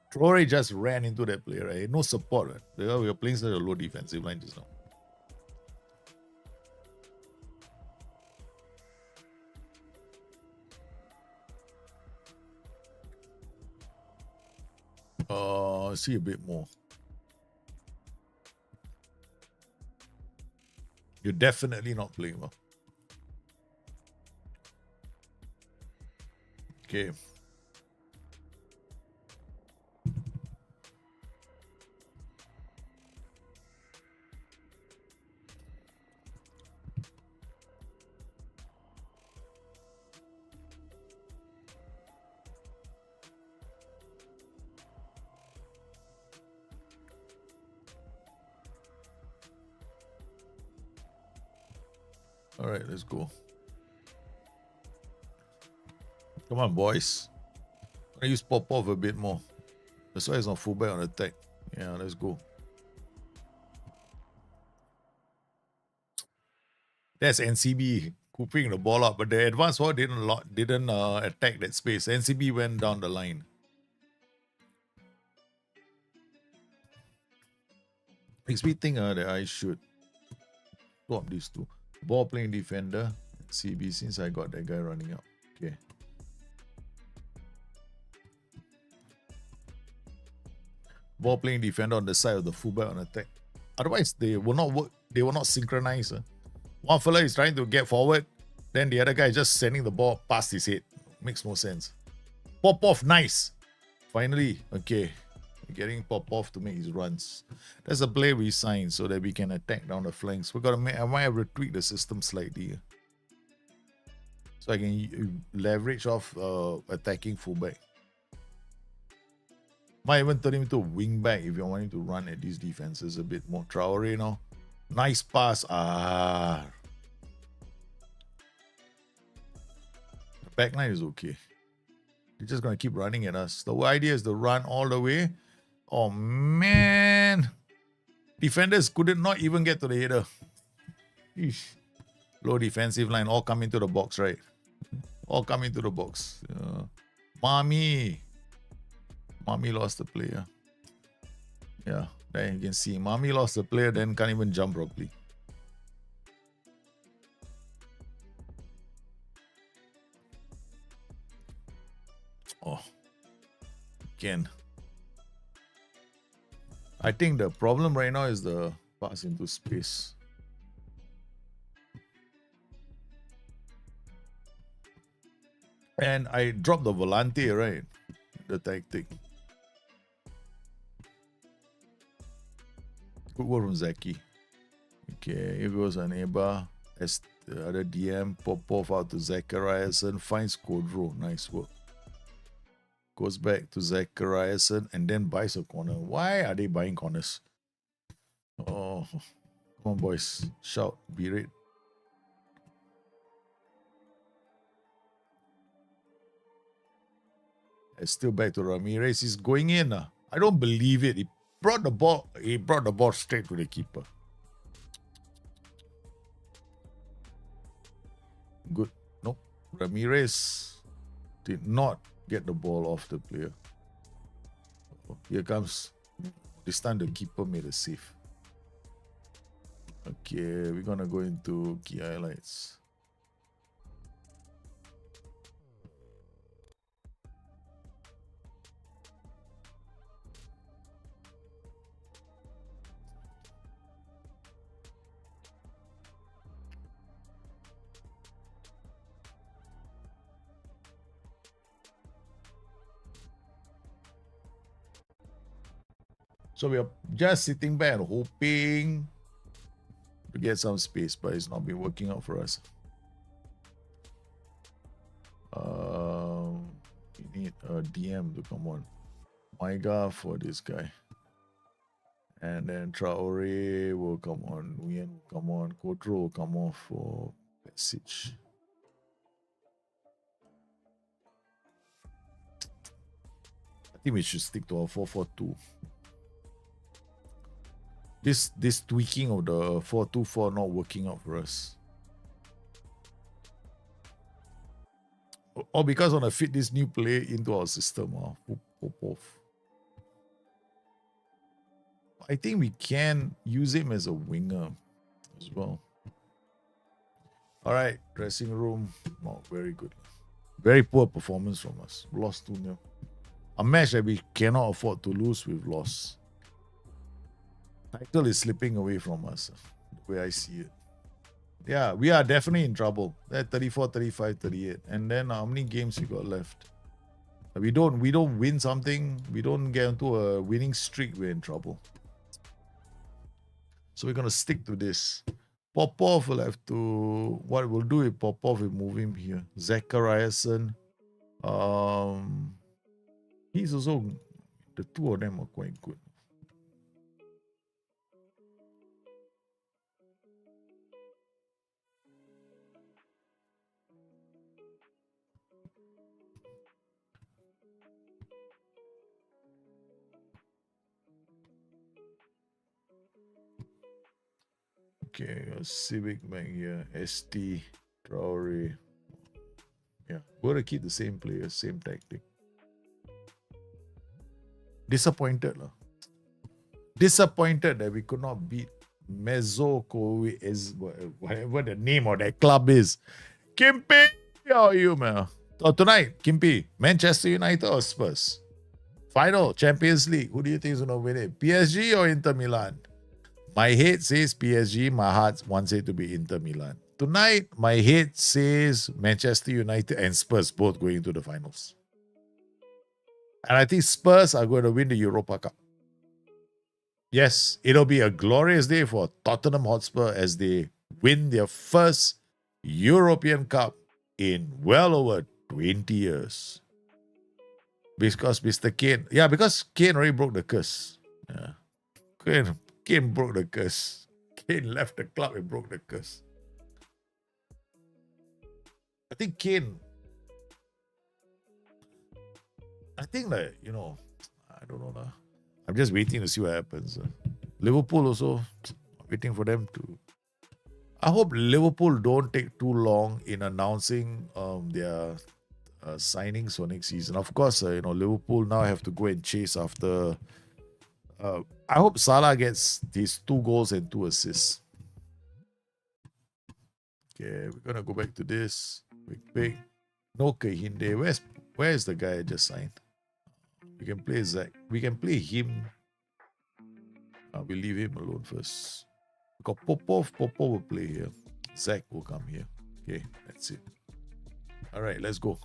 Traore just ran into that player, right? No support, right? We were playing such a low defensive line just now. See a bit more. You're definitely not playing well. Okay. All right, let's go. Come on, boys. I'm gonna use Popov a bit more. That's why he's on fullback on attack. Yeah, let's go. That's NCB cooping the ball up, but the advanced one didn't attack that space. NCB went down the line. Makes me think that I should swap these two. Ball playing defender, CB, since I got that guy running out. Okay. Ball playing defender on the side of the fullback on attack. Otherwise, they will not work. They will not synchronize. One fella is trying to get forward, then the other guy is just sending the ball past his head. Makes no sense. Popov, nice. Finally, okay. Getting Popov to make his runs. That's a play we signed so that we can attack down the flanks. We gotta I might have to tweak the system slightly, so I can leverage off attacking fullback. Might even turn him into a wing back if you're wanting to run at these defenses a bit more. Traore now. Nice pass. The backline is okay. They're just gonna keep running at us. The idea is to run all the way. Oh man. Defenders couldn't not even get to the header. Eesh. Low defensive line. All come into the box, right? All come into the box. Mami lost the player. Yeah, there you can see. Mami lost the player, then can't even jump properly. Oh, again. I think the problem right now is the pass into space. And I dropped the volante, right? The tactic. Good work from Zaki. Okay, if it was an Eba, as the other DM, Popov out to Zachariasen, finds Kodro. Nice work. Goes back to Zachariasen and then buys a corner. Why are they buying corners? Oh, come on, boys. Shout. Be ready. It's still back to Ramirez. He's going in. I don't believe it. He brought the ball. He brought the ball straight to the keeper. Good. Nope. Ramirez did not get the ball off the player. Here comes. This time the keeper made a save. Okay, we're gonna go into key highlights. So we are just sitting back and hoping to get some space, but it's not been working out for us. We need a DM to come on. Maiga for this guy. And then Traore will come on. Nguyen will come on. Kodro will come off for Passage. I think we should stick to our 4-4-2. This tweaking of the 4-2-4 not working out for us. Or because I want to fit this new play into our system. Popov. I think we can use him as a winger as well. All right, dressing room. Oh, very good. Very poor performance from us. Lost 2-0. A match that we cannot afford to lose, we've lost. Title is slipping away from us, the way I see it. Yeah, we are definitely in trouble. That 34, 35, 38. And then how many games we got left? We don't win something. We don't get into a winning streak. We're in trouble. So we're gonna stick to this. Popov will have to. What we'll do with Popov, we move him here. Zachariason. He's also. The two of them are quite good. Okay, Civic back here, ST, Traore. Yeah, we're gonna keep the same players, same tactic. Disappointed lah. Disappointed that we could not beat Mezzokowi, is whatever the name of that club is. Kimpi, how are you, man? So tonight, Kimpi, Manchester United or Spurs? Final Champions League. Who do you think is gonna win it? PSG or Inter Milan? My head says PSG, my heart wants it to be Inter Milan. Tonight, my head says Manchester United and Spurs both going to the finals. And I think Spurs are going to win the Europa Cup. Yes, it'll be a glorious day for Tottenham Hotspur as they win their first European Cup in well over 20 years. Because Mr. Kane, because Kane already broke the curse. Yeah. Kane broke the curse. Kane left the club and broke the curse. I think Kane. I think that, I don't know. I'm just waiting to see what happens. Liverpool also, waiting for them to. I hope Liverpool don't take too long in announcing their signings for next season. Of course, Liverpool now have to go and chase after. I hope Salah gets his 2 goals and 2 assists. Okay, we're gonna go back to this. Quick. No Kahinde. Where's the guy I just signed? We can play Zach. We can play him. We leave him alone first. We got Popov. Popov will play here. Zach will come here. Okay, that's it. All right, let's go.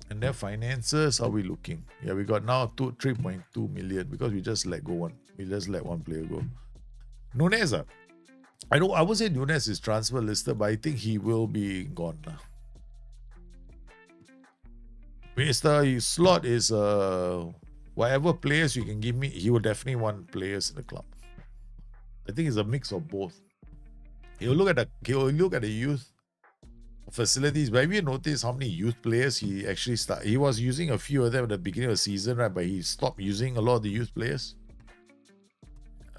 And their finances, how are we looking? Yeah, we got now 3.2 million because we just let go one. We just let one player go. Nunes, I would say Nunes is transfer listed, but I think he will be gone now. Mr. Slot is Whatever players you can give me, he will definitely want players in the club. I think it's a mix of both. He'll look at the youth facilities. But have you noticed how many youth players he actually started? He was using a few of them at the beginning of the season, right? But he stopped using a lot of the youth players.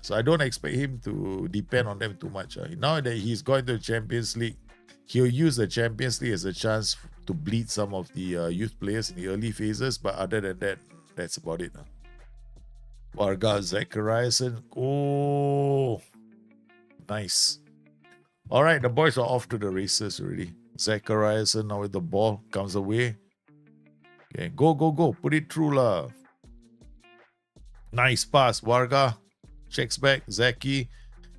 So I don't expect him to depend on them too much. Now that he's going to the Champions League, he'll use the Champions League as a chance to bleed some of the youth players in the early phases. But other than that, that's about it. Varga, Zachariasen. Oh, nice. All right, the boys are off to the races already. Zachariasen now with the ball, comes away. Okay, go. Put it through lah. Nice pass. Varga checks back. Zaki.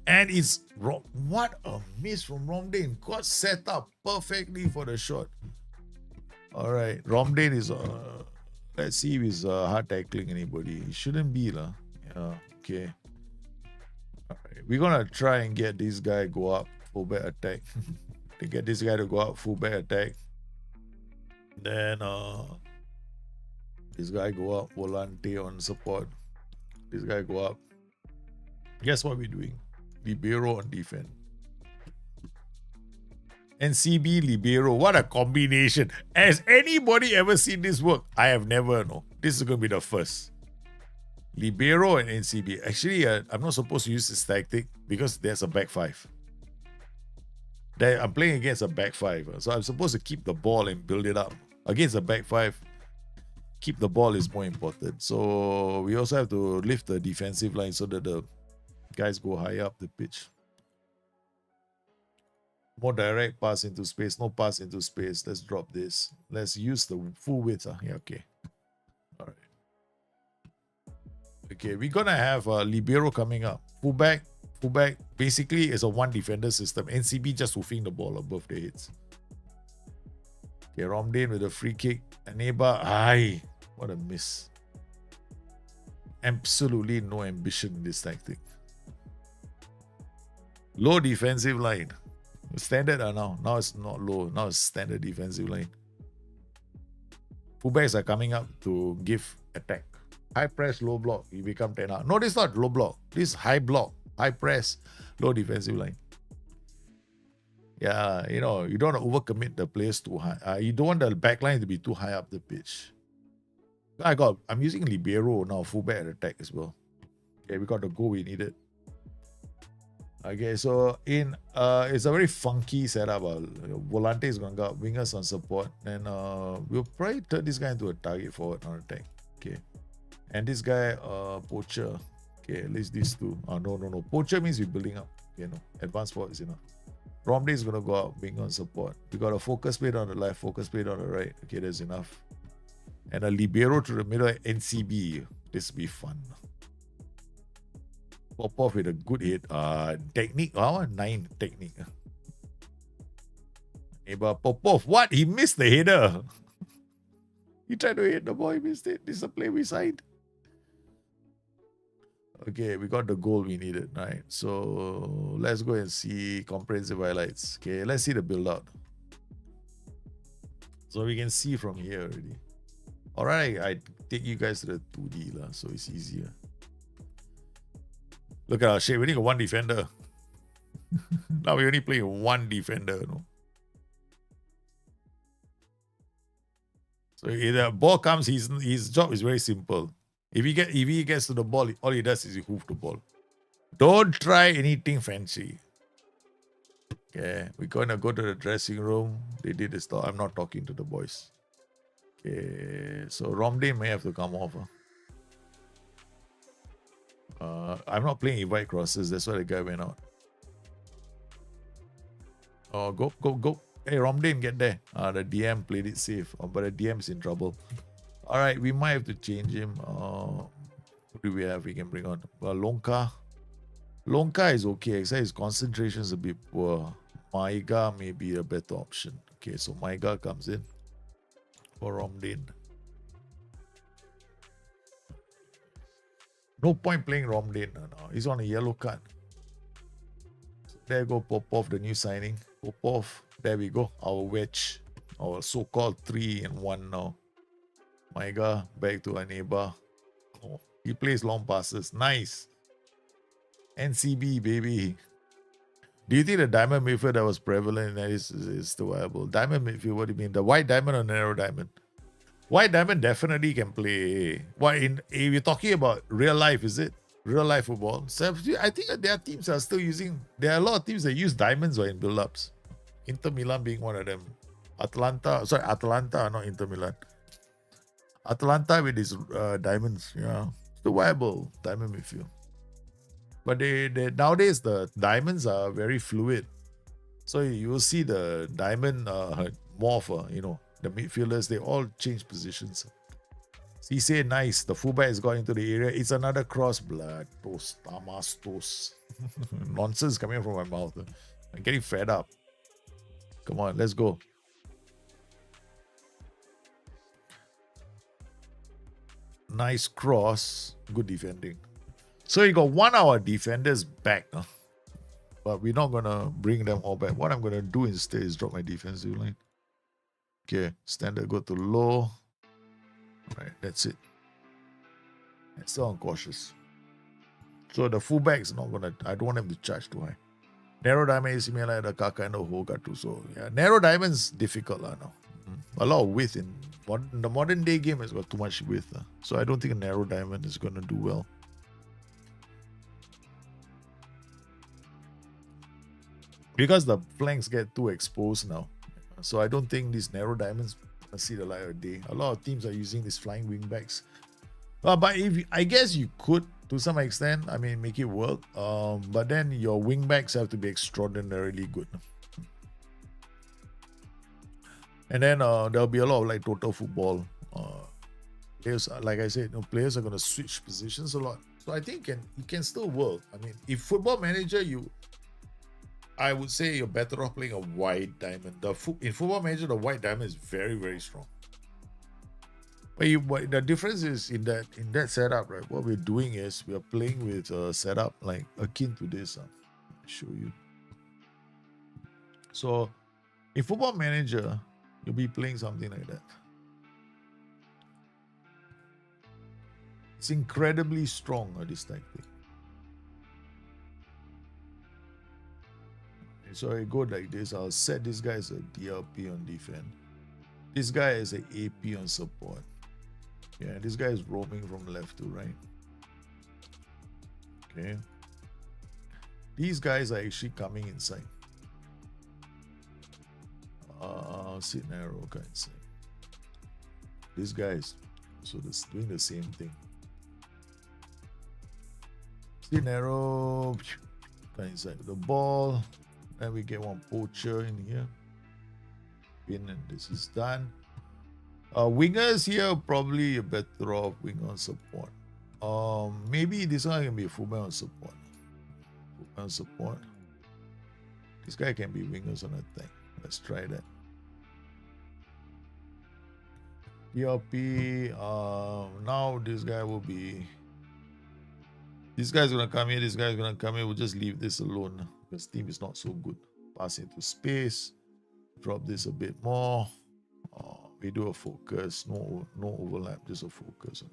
And it's... What a miss from Romdane. Got set up perfectly for the shot. All right, Romdane is... let's see if he's hard tackling anybody. He shouldn't be lah. Yeah, okay. All right, we're going to try and get this guy go up. Fullback attack. To get this guy to go up, fullback attack. Then this guy go up, Volante on support. This guy go up. Guess what we're doing? Libero on defense. NCB Libero. What a combination. Has anybody ever seen this work? I have never, no. This is going to be the first. Libero and NCB. Actually, I'm not supposed to use this tactic because there's a back five. I'm playing against a back five. So I'm supposed to keep the ball and build it up. Against a back five, keep the ball is more important. So we also have to lift the defensive line so that the guys go high up the pitch. More direct pass into space. No pass into space. Let's drop this. Let's use the full width. Yeah, okay. All right. Okay, we're going to have Libero coming up. Fullback. Basically is a one defender system. NCB just hoofing the ball above their heads. Okay, Romdane with a free kick. Aneba, aye, what a miss. Absolutely no ambition in this tactic. Low defensive line. Standard now. Now it's not low. Now it's standard defensive line. Fullbacks are coming up to give attack. High press, low block. You become 10 out. No, this is not low block. This is high block. High press, low defensive line. Yeah, you know, you don't want to overcommit the players too high. You don't want the back line to be too high up the pitch. I'm using Libero now, fullback attack as well. Okay, we got the goal we needed. Okay, so it's a very funky setup. Volante is going to go, wingers on support, and we'll probably turn this guy into a target forward on attack. Okay, and this guy, Poacher. Okay, at least these two. No. Poacher means we're building up. You know, advanced forward is enough. Romney is going to go out, being on support. We got a focus plate on the left, focus plate on the right. Okay, that's enough. And a Libero to the middle, NCB. This will be fun. Pop off with a good hit. Technique. 9 technique. But Popov, what? He missed the header. He tried to hit the ball, he missed it. This is a play we signed. Okay, we got the goal we needed, right? So let's go and see comprehensive highlights. Okay, let's see the build out. So we can see from here already. All right, I take you guys to the 2D lah, so it's easier. Look at our shape. We only got one defender. Now we only play one defender, no? So if the ball comes, his job is very simple. If he gets to the ball, all he does is he hoof the ball. Don't try anything fancy. Okay, we're gonna go to the dressing room. They did this stuff. I'm not talking to the boys. Okay, so Romdane may have to come off. I'm not playing invite crosses. That's why the guy went out. Oh, go. Hey, Romdane, get there. The DM played it safe. But the DM is in trouble. All right, we might have to change him. Who do we have we can bring on? Lonka. Lonka is okay, except his concentration is a bit poor. Maiga may be a better option. Okay, so Maiga comes in for Romdane. No point playing Romdane. No. He's on a yellow card. So there go Popov, the new signing. Popov, there we go. Our wedge. Our so-called 3-in-1 now. Maiga, back to Aneba. Oh, he plays long passes. Nice. NCB, baby. Do you think the diamond midfield that was prevalent is still viable? Diamond midfield, what do you mean? The white diamond or narrow diamond? White diamond definitely can play. Why? If you're talking about real life, is it? Real life football. So I think that their teams are still using. There are a lot of teams that use diamonds or in build-ups. Inter Milan being one of them. Atalanta, not Inter Milan. Atalanta with these diamonds, yeah, still viable diamond midfield. But they nowadays the diamonds are very fluid, so you will see the diamond morph. The midfielders, they all change positions. Cisse, nice. The fullback has got into the area. It's another cross. Blood toast, tamas toast. Nonsense coming from my mouth. I'm getting fed up. Come on, let's go. Nice cross. Good defending. So you got 1 hour defenders back. But we're not going to bring them all back. What I'm going to do instead is drop my defensive line. Okay, standard go to low. All right, that's it. And still uncautious. So the fullback's not going to... I don't want them to charge too high. Narrow diamond is similar like the Kaka and the Hogatu. So yeah, narrow diamond's difficult now. A lot of width in the modern day game has got too much width. So I don't think a narrow diamond is going to do well. Because the flanks get too exposed now. So I don't think these narrow diamonds see the light of day. A lot of teams are using these flying wing backs. But I guess you could, to some extent, make it work. But then your wing backs have to be extraordinarily good. And then there'll be a lot of like total football. Players, like I said, players are going to switch positions a lot. So I think it can still work. If Football Manager, I would say you're better off playing a white diamond. In Football Manager, the white diamond is very, very strong. But the difference is in that setup, right? What we're doing is we are playing with a setup like akin to this. I'll show you. So in Football Manager, you'll be playing something like that. It's incredibly strong, this tactic. So I go like this. I'll set this guy as a DLP on defense. This guy is an AP on support. Yeah, this guy is roaming from left to right. Okay. These guys are actually coming inside. Sit narrow, guy inside. This guy is so doing the same thing. Sit narrow, guy inside the ball. And we get one poacher in here. Pin, and this is done. Wingers here, probably a better off winger on support. Maybe this one can be a fullback on support. Fullback on support. This guy can be wingers on attack. Let's try that. PLP. Now this guy will be... This guy's going to come here. This guy's going to come here. We'll just leave this alone. Because team is not so good. Pass into space. Drop this a bit more. We do a focus. No overlap. Just a focus.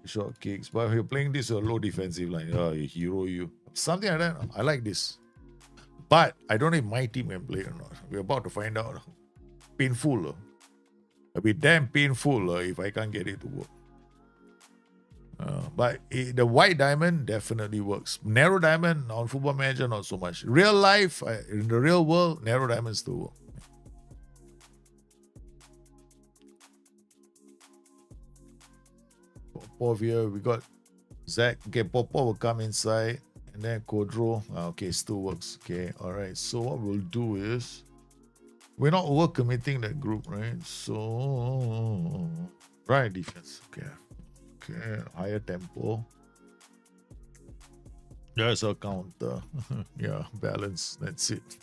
Short kicks. But if you're playing this with a low defensive line, hero you. Something like that. I like this. But I don't know if my team can play or not. We're about to find out. Painful. It'll be damn painful if I can't get it to work. But the white diamond definitely works. Narrow diamond on Football Manager, not so much. Real life, in the real world, narrow diamonds still work. Popov here, we got Zach. Okay, Popov will come inside. And then Kodro. Okay, still works. Okay, alright. So what we'll do is, we're not overcommitting that group, right? So, right defense. Okay. Okay, higher tempo. There's a counter. Yeah, balance. That's it.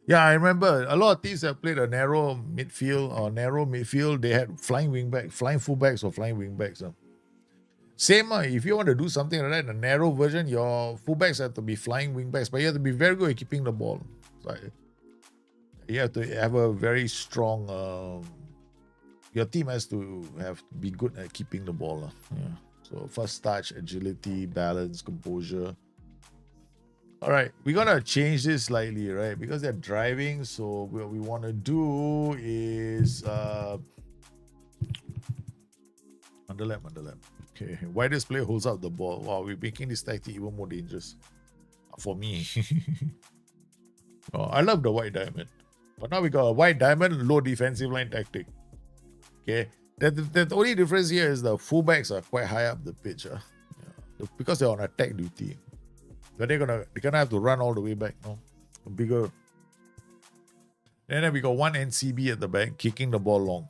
Yeah, I remember a lot of teams that played a narrow midfield they had flying wingback, flying fullbacks or flying wingbacks. Same, if you want to do something like that, in a narrow version, your fullbacks have to be flying wingbacks, but you have to be very good at keeping the ball. So you have to have a very strong your team has to be good at keeping the ball. Yeah. So first touch, agility, balance, composure. All right, we're gonna change this slightly, right? Because they're driving. So what we want to do is underlap. Okay, widest player holds up the ball. Wow, we're making this tactic even more dangerous for me. Oh, I love the white diamond, but now we got a white diamond, low defensive line tactic. Okay, the only difference here is the fullbacks are quite high up the pitch, yeah, because they're on attack duty. But they're gonna have to run all the way back. No, bigger. And then we got one NCB at the back kicking the ball long.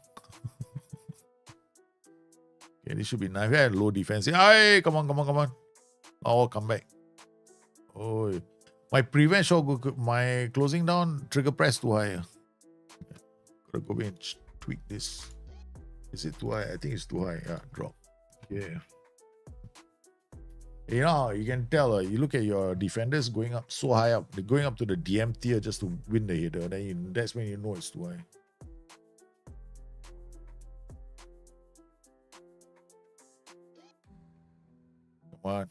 Okay, this should be nice. We had low defense. Hey, come on. Oh, come back. Oh, my prevent shot, my closing down trigger press too high. Gotta go and tweak this. Is it too high? I think it's too high. Yeah, drop. Yeah. You know, you can tell, you look at your defenders going up so high up. They're going up to the DM tier just to win the header. Then that's when you know it's too high. Come on.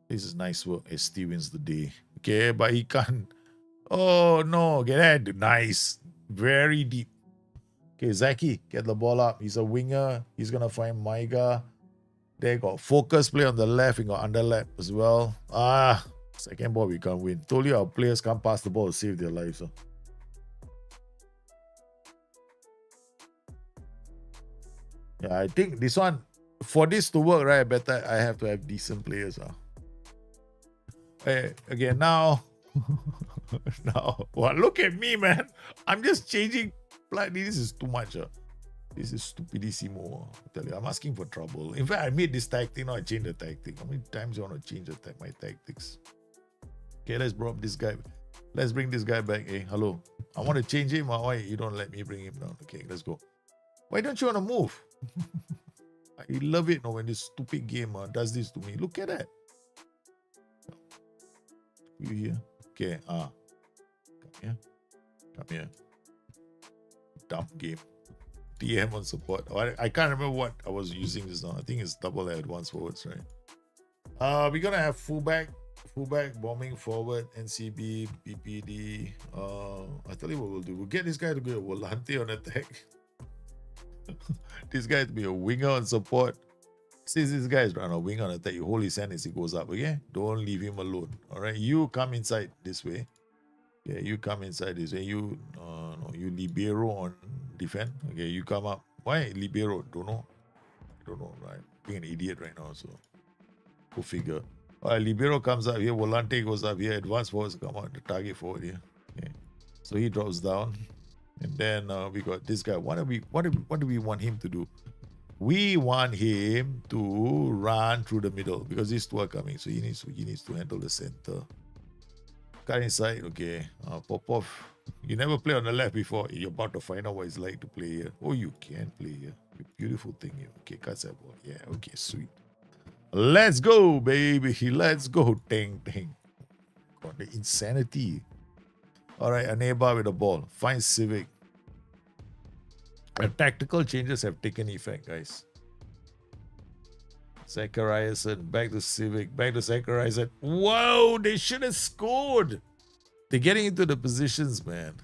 This is nice work. ST wins the day. Okay, but he can't. Oh, no. Get that. Nice. Very deep. Okay, Zaki, get the ball up. He's a winger. He's going to find Maiga. They got focus play on the left. We got underlap as well. Second ball we can't win. Told you our players can't pass the ball to save their lives. So. Yeah, I think this one, for this to work, right, better I have to have decent players. Hey, again, now, well, look at me, man. I'm just changing. Like, this is too much. This is stupidissimo. I tell you, I'm asking for trouble. In fact, I made this tactic. Now I changed the tactic. How many times you want to change my tactics? Okay, let's bring up this guy. Let's bring this guy back. Hey, hello. I want to change him. Why you don't let me bring him down? Okay, let's go. Why don't you want to move? I love it when this stupid game does this to me. Look at that. You here? Okay, Come here. Dumb game. TM on support. I can't remember what I was using this now. I think it's double advanced forwards, right? We're gonna have fullback bombing forward, NCB, BPD. I tell you what we'll do. We'll get this guy to be a volante on attack. This guy to be a winger on support. Since this guy is on a wing on attack, you hold his hand as he goes up, okay? Don't leave him alone. Alright, you come inside this way. Yeah, you come inside this way. You libero on defend. Okay, you come up. Why libero? Don't know, right? Being an idiot right now, so go figure. Alright, libero comes up here, volante goes up here, advanced forwards come out, the target forward here. Okay. So he drops down. And then we got this guy. What do we want him to do? We want him to run through the middle because these two are coming. So he needs to handle the center. Cut inside. Okay. Popov. You never play on the left before. You're about to find out what it's like to play here. Oh, you can play here. Beautiful thing here. Okay, cuts that ball. Yeah, okay, sweet. Let's go, baby. Let's go. Dang. God, the insanity. Alright, Aneba with the ball. Find Civic. And tactical changes have taken effect, guys. Zachariason, back to Civic, back to Zachariason. Whoa, they should have scored. They're getting into the positions, man.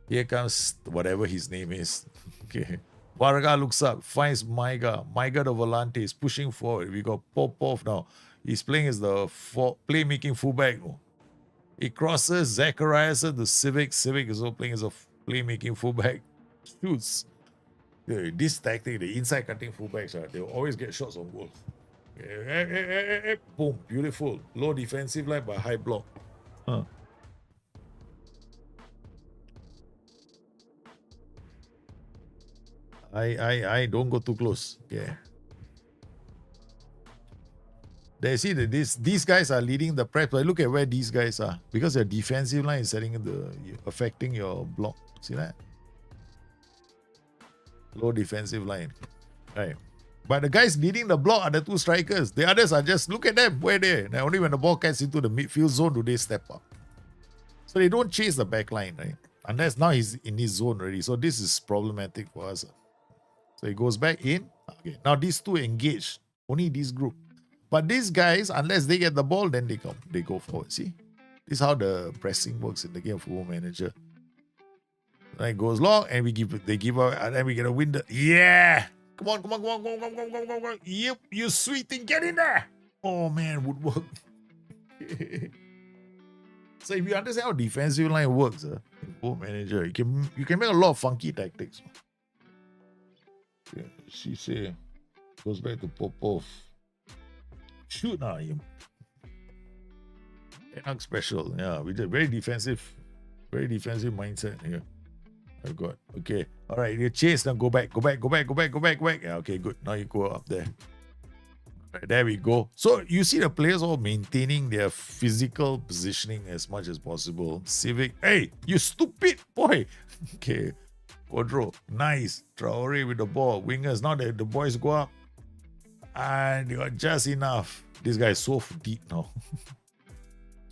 Here comes whatever his name is. Okay. Varga looks up, finds Maiga. Maiga the volante is pushing forward. We got Popov now. He's playing as the playmaking fullback. He crosses Zachariason, the Civic. Civic is also playing as a playmaking fullback. Shoots. This tactic, the inside cutting fullbacks, they'll always get shots on goal. Boom, beautiful. Low defensive line but high block. I don't go too close. Okay. They see that these guys are leading the prep. But look at where these guys are because their defensive line is affecting your block. See that? Low defensive line. Right. But the guys leading the block are the two strikers. The others are just, look at them, where they. Only when the ball gets into the midfield zone do they step up. So they don't chase the back line, right? Unless now he's in his zone already. So this is problematic for us. So he goes back in. Okay. Now these two engage. Only this group. But these guys, unless they get the ball, then they go forward. See? This is how the pressing works in the game of Football Manager. Then it goes long and they give up, and then we get a win. Yeah! Come on. Yep, you sweet thing, get in there! Oh man, would work. So if you understand how defensive line works, in Football Manager, you can make a lot of funky tactics. Yeah, she say goes back to Popov. Shoot now, him. Not special. Yeah, we did very defensive mindset here. I got okay. All right, you chase now. Go back. Yeah, okay, good. Now you go up there. All right, there we go. So you see the players all maintaining their physical positioning as much as possible. Civic, hey, you stupid boy. Okay, Quadro, nice. Traore with the ball. Wingers, now that the boys go up, and they got just enough. This guy is so deep now.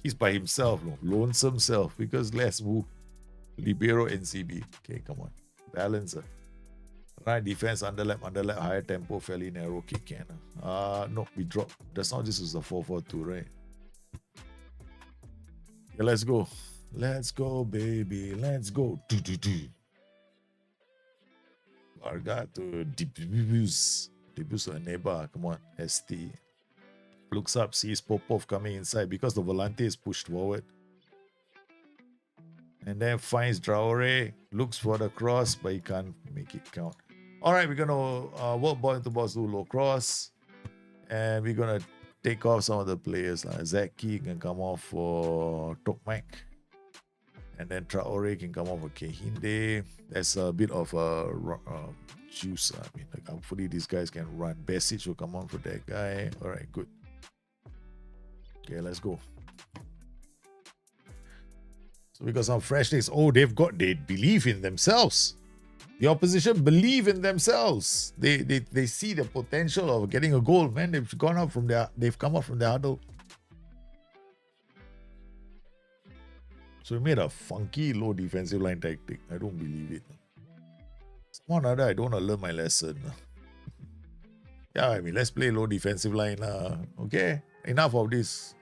He's by himself, lonesome self, because less woo. Libero NCB. Okay, come on. Balance. Right defense, underlap, higher tempo, fairly narrow kick. Can. No, we dropped. Just now this was a 4-4-2, right? Okay, let's go. Let's go, baby. Let's go. Varga to Debus to Neba. Come on. ST. Looks up, sees Popov coming inside because the Volante is pushed forward. And then finds Traore, looks for the cross, but he can't make it count. All right, we're going to work ball into box, do low cross. And we're going to take off some of the players. Zaki can come off for Tokmak. And then Traore can come off for Kehinde. There's a bit of juice. I mean, like, hopefully these guys can run. Besic will come on for that guy. All right, good. Okay, let's go. So we got some fresh legs. Oh, they believe in themselves. The opposition believe in themselves. They see the potential of getting a goal, man. They've come up from their huddle. So we made a funky low defensive line tactic. I don't believe it. Someone other, I don't want to learn my lesson. Yeah, I mean, let's play low defensive line. Okay, enough of this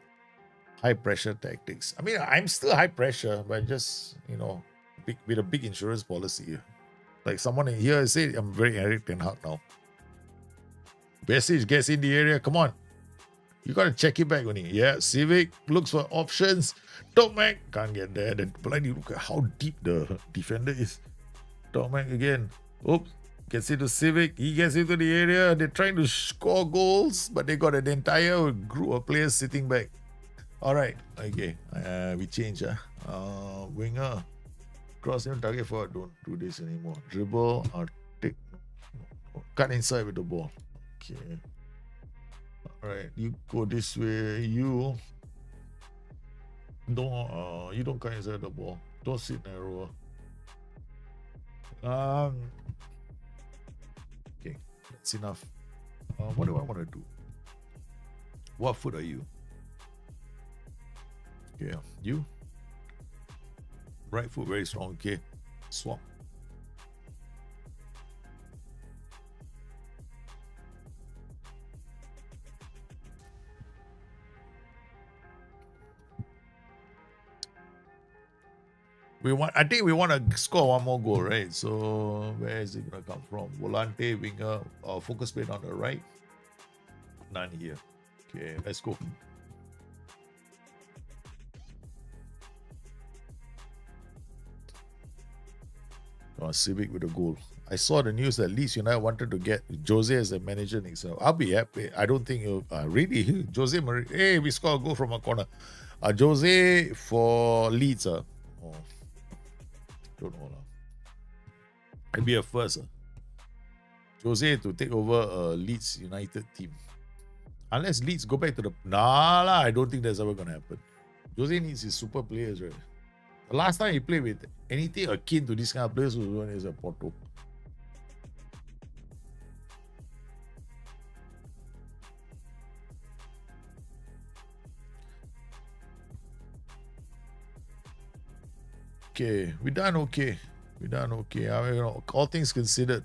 high pressure tactics. I mean, I'm still high pressure, but just, with a big insurance policy. Like someone in here said, I'm very Eric Ten Hag now. Besic gets in the area. Come on. You got to check it back, only. Yeah, Civic looks for options. Tokmak can't get there. Then bloody look at how deep the defender is. Tokmak again. Oops. Gets into Civic. He gets into the area. They're trying to score goals, but they got an entire group of players sitting back. All right. Okay. We change. Winger. Cross him, target forward. Don't do this anymore. Dribble or take. Cut inside with the ball. Okay. All right. You go this way. You don't cut inside the ball. Don't sit narrow. Okay. That's enough. What do I want to do? What foot are you? Okay. You? Right foot very strong. Okay. Swap. I think we want to score one more goal, right? So where is it gonna come from? Volante, winger, focus plate on the right. None here. Okay, let's go. Civic with a goal. I saw the news that Leeds United wanted to get Jose as a manager next year. I'll be happy. I don't think he'll really Jose Marie. Hey, we score a goal from a corner. Jose for Leeds. Don't know. It'll be a first. Jose to take over a Leeds United team. Unless Leeds go back to the I don't think that's ever gonna happen. Jose needs his super players, right? The last time he played with anything akin to this kind of players was when he was at Porto. Okay, we done okay. We done okay. I mean, all things considered.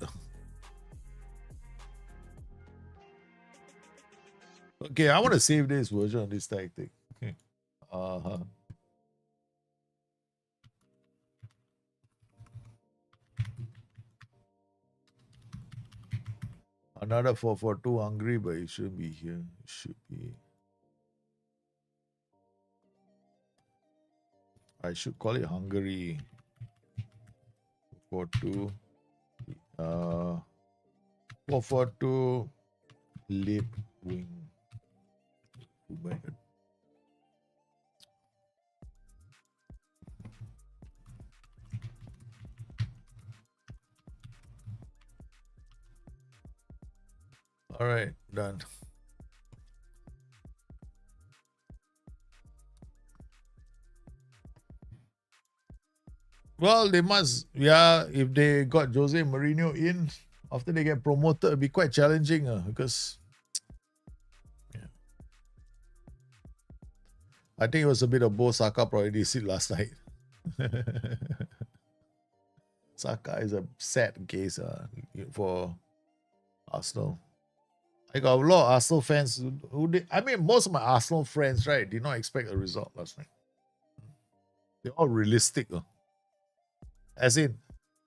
Okay, I want to save this version of this tactic. Okay. Uh-huh. Another 442 Hungary, but it shouldn't be here. It should be. I should call it Hungary. 42. 442 lip wing. All right, done. Well, they must, yeah, if they got Jose Mourinho in after they get promoted, it'll be quite challenging because yeah. I think it was a bit of both. Saka probably did last night. Saka is a sad case for Arsenal. I got a lot of Arsenal fans who did, I mean, most of my Arsenal friends, right, did not expect a result last night. They're all realistic. As in,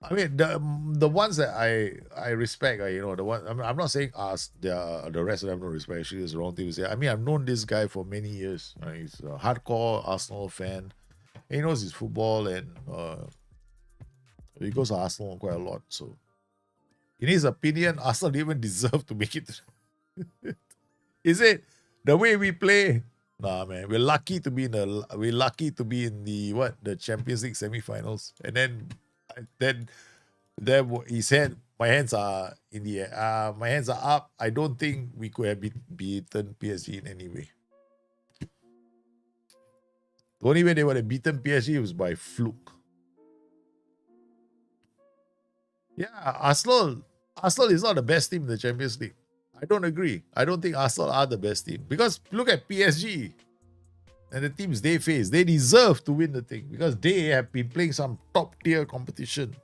I mean, the ones that I respect, you know, the one, I'm not saying us, the rest of them don't respect. Actually, it's the wrong thing to say. I mean, I've known this guy for many years. Right? He's a hardcore Arsenal fan. He knows his football and he goes to Arsenal quite a lot. So, in his opinion, Arsenal didn't even deserve to make it. Is it the way we play? Nah, man, we're lucky to be in the Champions League semi-finals, and then he said, "My hands are in the air. My hands are up. I don't think we could have beaten PSG in any way. The only way they would have beaten PSG was by fluke." Yeah, Arsenal is not the best team in the Champions League. I don't agree. I don't think Arsenal are the best team because look at PSG and the teams they face. They deserve to win the thing because they have been playing some top tier competition.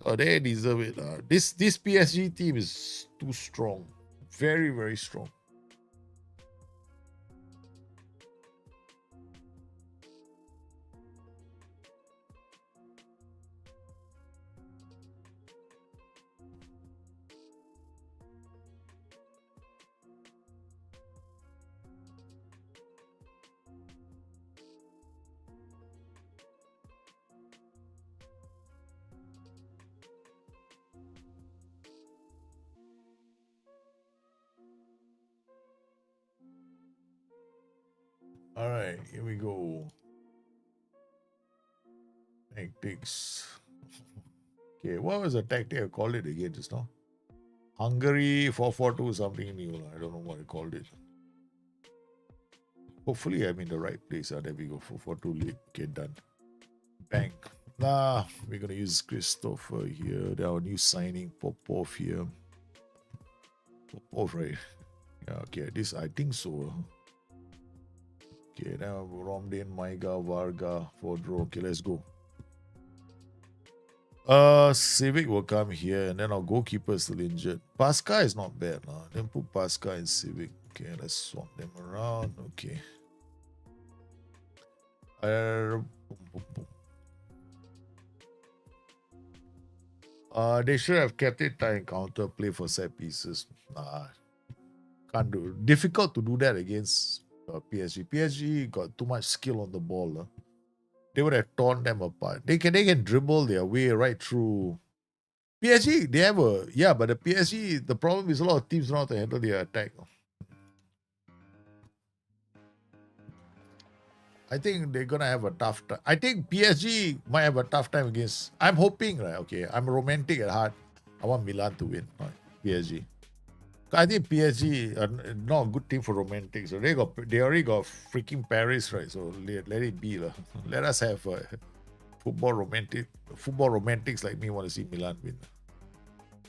So they deserve it. This PSG team is too strong. Very, very strong. All right, here we go. Tactics. Okay, what was the tactic I called it again just now? Hungary 442 something new. I don't know what I called it. Hopefully I'm in the right place. There we go. 442 lead. Okay, done. Bang. We're gonna use Christopher here. Our new signing, Popov here. Popov, right? Yeah, okay. This I think so. Okay, now Romden, Maiga, Varga, Fodro. Okay, let's go. Civic will come here, and then our goalkeeper is still injured. Pasca is not bad. Then put Pasca and Civic. Okay, let's swap them around. Okay. They should have kept it tight counter play for set pieces. Can't do. Difficult to do that against PSG. PSG got too much skill on the ball. They would have torn them apart. They can dribble their way right through. PSG, they have but the PSG, the problem is a lot of teams know how to handle their attack. I think they're gonna have a tough time. I think PSG might have a tough time against. I'm hoping, right? Okay, I'm romantic at heart. I want Milan to win, not PSG. I think PSG are not a good team for romantics. So they already got freaking Paris, right? So let it be. Let us have football romantics like me want to see Milan win.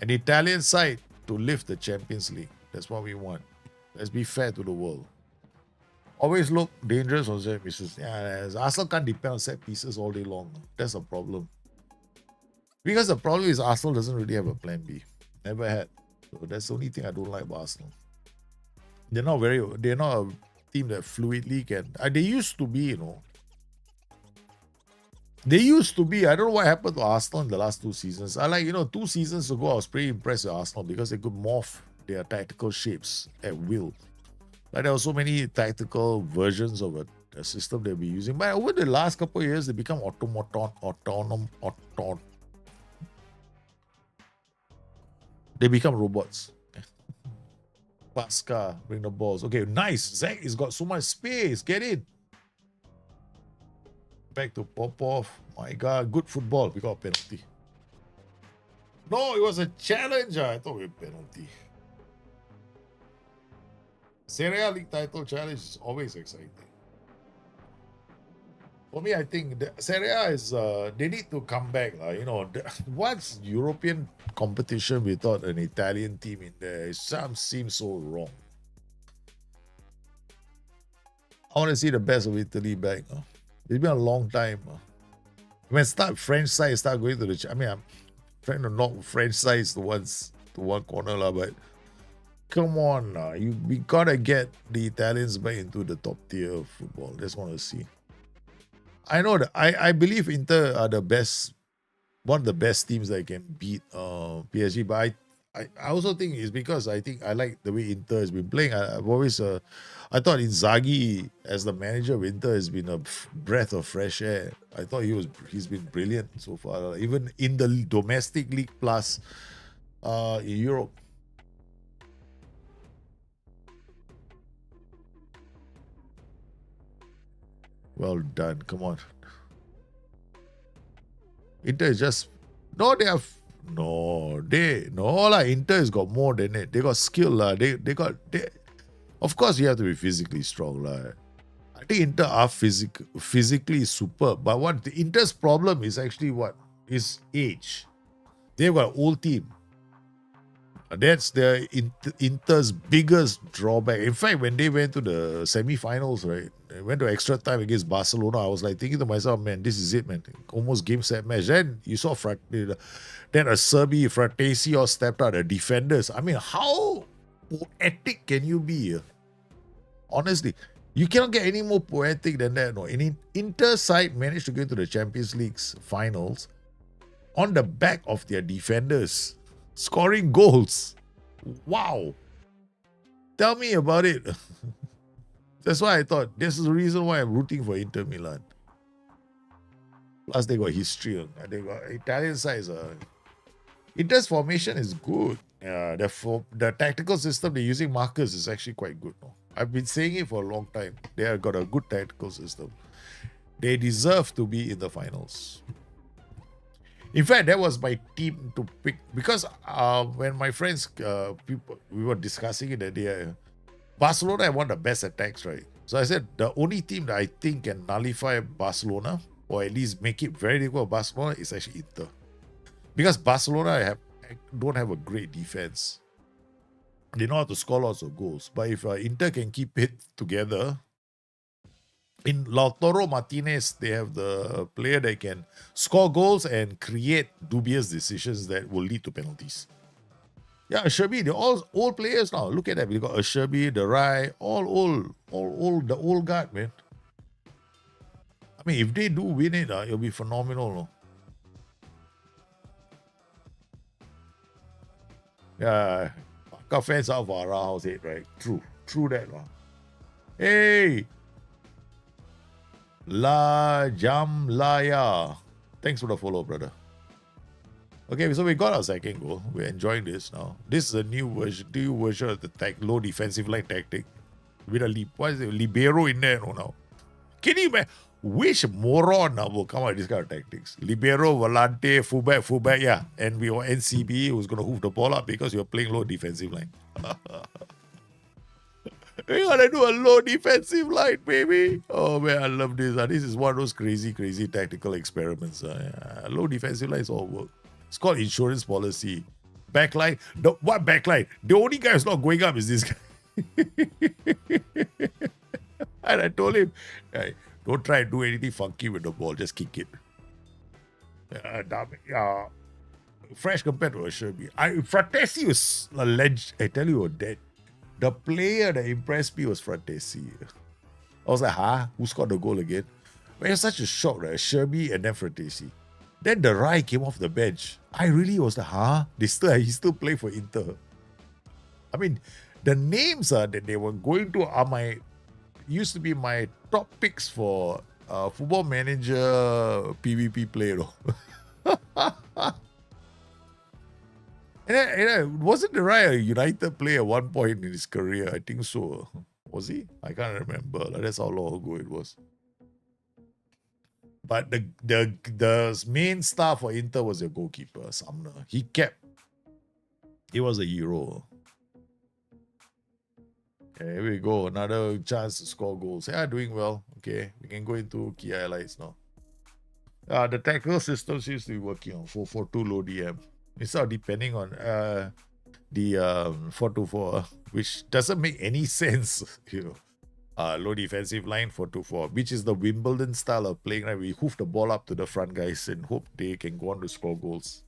An Italian side to lift the Champions League. That's what we want. Let's be fair to the world. Always look dangerous on set pieces. Yeah, Arsenal can't depend on set pieces all day long. That's a problem. Because the problem is Arsenal doesn't really have a plan B. Never had. So that's the only thing I don't like about Arsenal. They're not a team that fluidly can. They used to be, you know. They used to be. I don't know what happened to Arsenal in the last 2 seasons. 2 seasons ago, I was pretty impressed with Arsenal because they could morph their tactical shapes at will. Like there were so many tactical versions of a system they'll be using. But over the last couple of years, they become They become robots. Pasca, bring the balls. Okay, nice. Zach has got so much space. Get in. Back to Popov. My God, good football. We got a penalty. No, it was a challenge. I thought it was a penalty. Serie A League title challenge is always exciting. For me, I think the Serie A is they need to come back. What's European competition without an Italian team in there? It seems so wrong. I want to see the best of Italy back. It's been a long time. When French side start going to the. I'm trying to knock French sides to one corner, but come on, we gotta get the Italians back into the top tier of football. Just want to see. I know that I believe Inter are one of the best teams that can beat PSG, but I also think it's because I like the way Inter has been playing. I thought Inzaghi as the manager of Inter has been a breath of fresh air. I thought he's been brilliant so far, even in the domestic league plus in Europe. Well done. Come on. Inter is just Inter has got more than it. They got skill lah. Of course you have to be physically strong lah. I think Inter are physically superb, but what the Inter's problem is actually is age. They've got an old team. That's the Inter's biggest drawback. In fact, when they went to the semi-finals, right, they went to extra time against Barcelona, I was like thinking to myself, man, this is it, man. Almost game set match. Then you saw then Acerbi, Fratesi all stepped out, the defenders. I mean, how poetic can you be? Honestly, you cannot get any more poetic than that. No, Inter side managed to get to the Champions League's finals on the back of their defenders scoring goals. Wow. Tell me about it. That's why I thought this is the reason why I'm rooting for Inter Milan. Plus, they got history. They got Italian side. Inter's formation is good. The tactical system they're using, Marcus, is actually quite good. No? I've been saying it for a long time. They have got a good tactical system. They deserve to be in the finals. In fact, that was my team to pick because when my friends, we were discussing it that day, Barcelona had one of the best attacks, right? So I said the only team that I think can nullify Barcelona or at least make it very difficult for Barcelona is actually Inter. Because Barcelona don't have a great defense. They know how to score lots of goals. But if Inter can keep it together, in Lautaro Martinez, they have the player that can score goals and create dubious decisions that will lead to penalties. Yeah, Acerbi, they're all old players now. Look at that. We got Acerbi, the Rai, all old, the old guard, man. I mean, if they do win it, it'll be phenomenal. No? Yeah, Barca fans out of our house, right? True that. No? Hey! La Jamlaya. Thanks for the follow, brother. Okay, so we got our second goal. We're enjoying this now. This is a new version of the low defensive line tactic. With a libero in there now. Can you imagine? Which moron now will come out with this kind of tactics? Libero, volante, fullback, yeah. And we were NCB who's going to hoof the ball up because you're playing low defensive line. We gotta do a low defensive line, baby. Oh man, I love this. This is one of those crazy tactical experiments. Low defensive lines all work. It's called insurance policy. Backline. What backline? The only guy who's not going up is this guy. And I told him, hey, don't try and do anything funky with the ball, just kick it. Fresh compared to a Sherby. Fratesi was a legend. I tell you, that the player that impressed me was Fratesi. I was like, who scored the goal again? But it was such a shock, right? Sherby and then Fratesi. Then the Rai came off the bench. I really was like, he still play for Inter. I mean, the names that they were going to are used to be my top picks for football manager PvP player. And wasn't the Rai a United player at one point in his career? I think so. Was he? I can't remember. That's how long ago it was. But the main star for Inter was your goalkeeper, Sumner. He was a hero. Okay, here we go. Another chance to score goals. Doing well. Okay, we can go into key highlights now. The tackle system seems to be working on 4-4-2 low DM. Instead of depending on the 4-2-4, which doesn't make any sense, low defensive line 4-2-4, which is the Wimbledon style of playing, right? We hoof the ball up to the front guys and hope they can go on to score goals.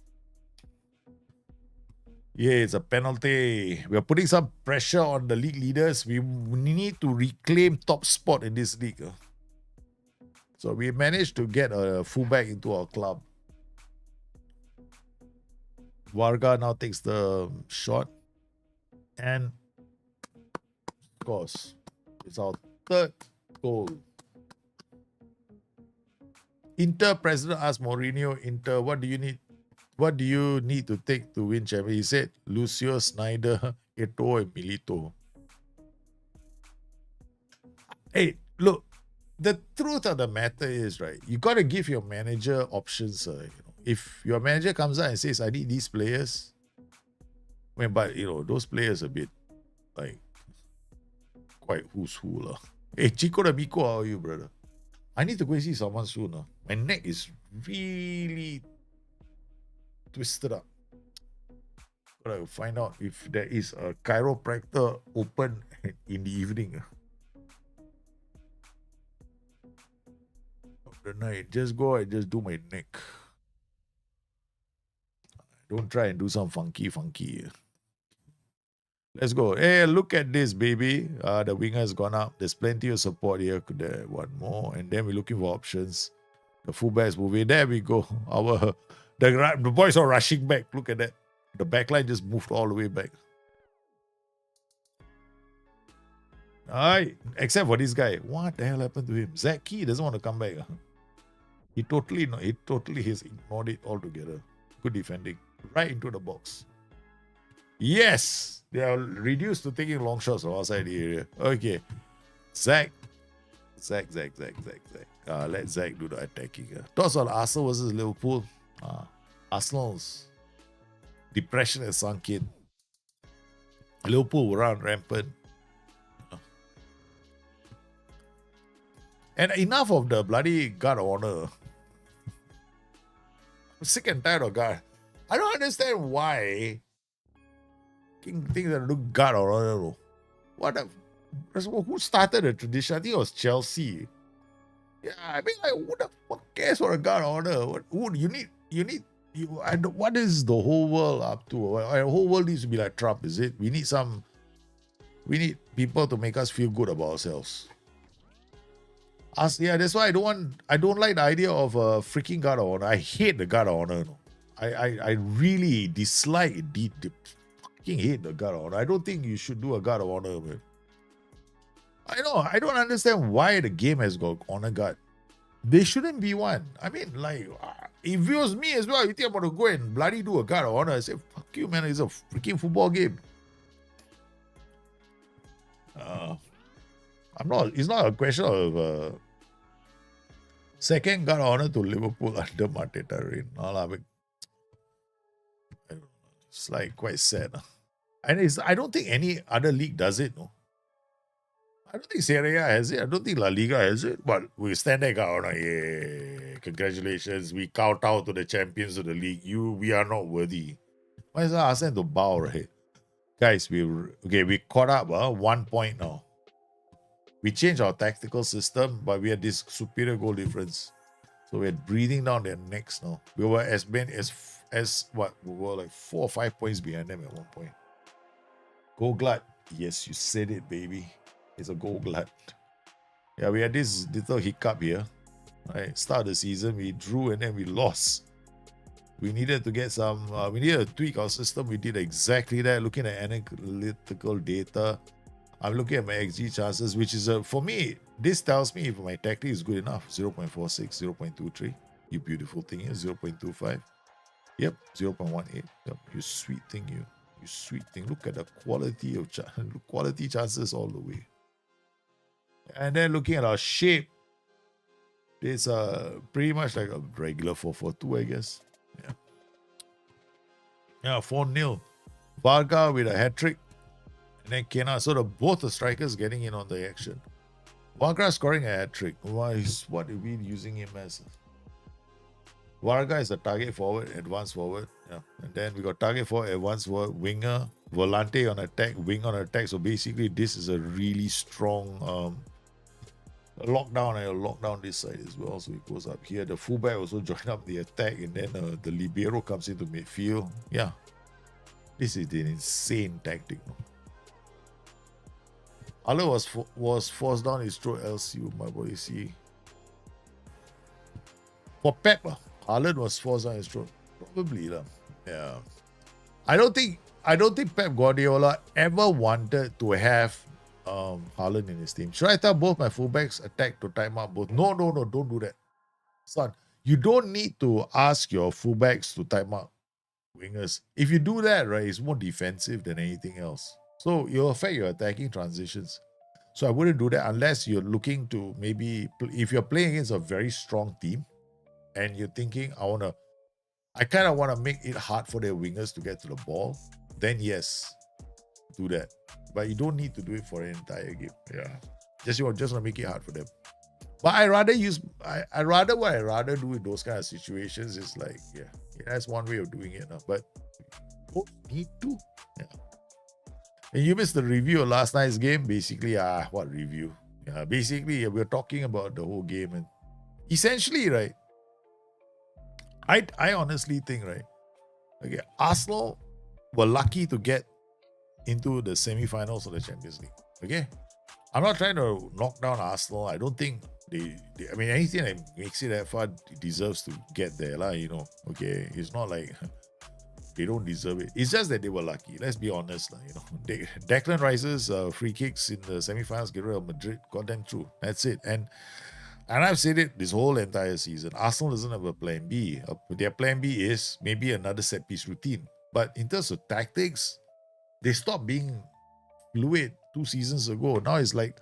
Yeah, it's a penalty. We are putting some pressure on the league leaders. We need to reclaim top spot in this league. So we managed to get a fullback into our club. Varga now takes the shot and scores. It's our third goal. Inter president asked Mourinho, Inter, what do you need to take to win champion? He said, Lucio, Snyder, Eto'o, and Milito. Hey, look, the truth of the matter is, right, you got to give your manager options. If your manager comes out and says, I need these players, but those players a bit like quite who's who. Hey, Chico the Miko, how are you, brother? I need to go see someone soon. My neck is really twisted up. Gotta find out if there is a chiropractor open in the evening. Of the night, just go and just do my neck. Don't try and do some funky. Let's go. Hey, look at this, baby. The winger has gone up. There's plenty of support here. Could there one more? And then we're looking for options. The fullback is moving. There we go. The boys are rushing back. Look at that. The backline just moved all the way back. Except for this guy. What the hell happened to him? Zach Key doesn't want to come back. He totally has ignored it altogether. Good defending. Right into the box. Yes! They are reduced to taking long shots from outside the area. Okay. Zach. Let Zach do the attacking. Thoughts on Arsenal versus Liverpool? Arsenal's depression has sunk in. Liverpool will run rampant. And enough of the bloody guard of honor. I'm sick and tired of guard. I don't understand why things that look guard of honor. Who started the tradition? I think it was Chelsea. Yeah, I mean, who the fuck cares for a guard of honor? What is the whole world up to? The whole world needs to be like Trump, is it? We need people to make us feel good about ourselves. That's why I don't like the idea of a freaking guard of honor. I hate the guard of honor. I really dislike it. Fucking hate the guard of honor. I don't think you should do a guard of honor, man. I don't understand why the game has got honor guard. There shouldn't be one. I mean, if it was me as well, you think I'm going to go and bloody do a guard of honor? I say, fuck you, man. It's a freaking football game. It's not a question of second guard of honor to Liverpool under Mateta reign. It's quite sad. And I don't think any other league does it, no. I don't think Serie A has it. I don't think La Liga has it. But we stand there, yeah, congratulations. We count out to the champions of the league. We are not worthy. Why is that ask them to bow, right? Guys, we caught up 1 point now. We changed our tactical system, but we had this superior goal difference. So we're breathing down their necks now. We were as many as what? We were like 4 or 5 points behind them at one point. Goal glut. Yes, you said it, baby. It's a goal glut. Yeah, we had this little hiccup here. Right, start of the season, we drew and then we lost. We needed to get some, we needed to tweak our system. We did exactly that, looking at analytical data. I'm looking at my XG chances, which is, for me, this tells me if my tactic is good enough. 0.46, 0.23. You beautiful thing here, 0.25. Yep, 0.18. Yep, you sweet thing, you sweet thing. Look at the quality of quality chances all the way. And then looking at our shape, it's pretty much like a regular 4-4-2, I guess. Yeah. Yeah, 4-0. Varga with a hat-trick. And then Kena. So both the strikers getting in on the action. Varga scoring a hat-trick. What are we using him as? Varga is a target forward, advanced forward. Yeah. And then we got target forward, advanced forward, winger, volante on attack, wing on attack. So basically this is a really strong lockdown, and I'll lock down this side as well. So it goes up here. The fullback also join up the attack, and then the libero comes into midfield. Yeah. This is an insane tactic. Allah was forced down his throat, LCU, my boy. See. For Pep, Haaland was forced down his throat. Probably. Yeah. I don't think Pep Guardiola ever wanted to have Haaland in his team. Should I tell both my fullbacks attack to time out both? No, don't do that. Son, you don't need to ask your fullbacks to time out wingers. If you do that, right, it's more defensive than anything else. So it'll affect your attacking transitions. So I wouldn't do that unless you're looking to maybe, if you're playing against a very strong team and you're thinking, I kind of want to make it hard for their wingers to get to the ball, then yes, do that. But you don't need to do it for an entire game. Yeah. Just want to make it hard for them. But what I rather do in those kind of situations is like, yeah, that's one way of doing it. But you don't need to. Yeah. And you missed the review of last night's game. Basically, what review? Yeah, basically, we're talking about the whole game. And essentially, right, I honestly think, right, okay, Arsenal were lucky to get into the semi-finals of the Champions League. Okay? I'm not trying to knock down Arsenal. I don't think they I mean, anything that makes it that far deserves to get there, okay? It's not like they don't deserve it. It's just that they were lucky. Let's be honest, Declan Rice's free kicks in the semi-finals get rid of Madrid, got them through. That's it. And I've said it this whole entire season. Arsenal doesn't have a plan B. Their plan B is maybe another set-piece routine. But in terms of tactics, they stopped being fluid 2 seasons ago. Now it's like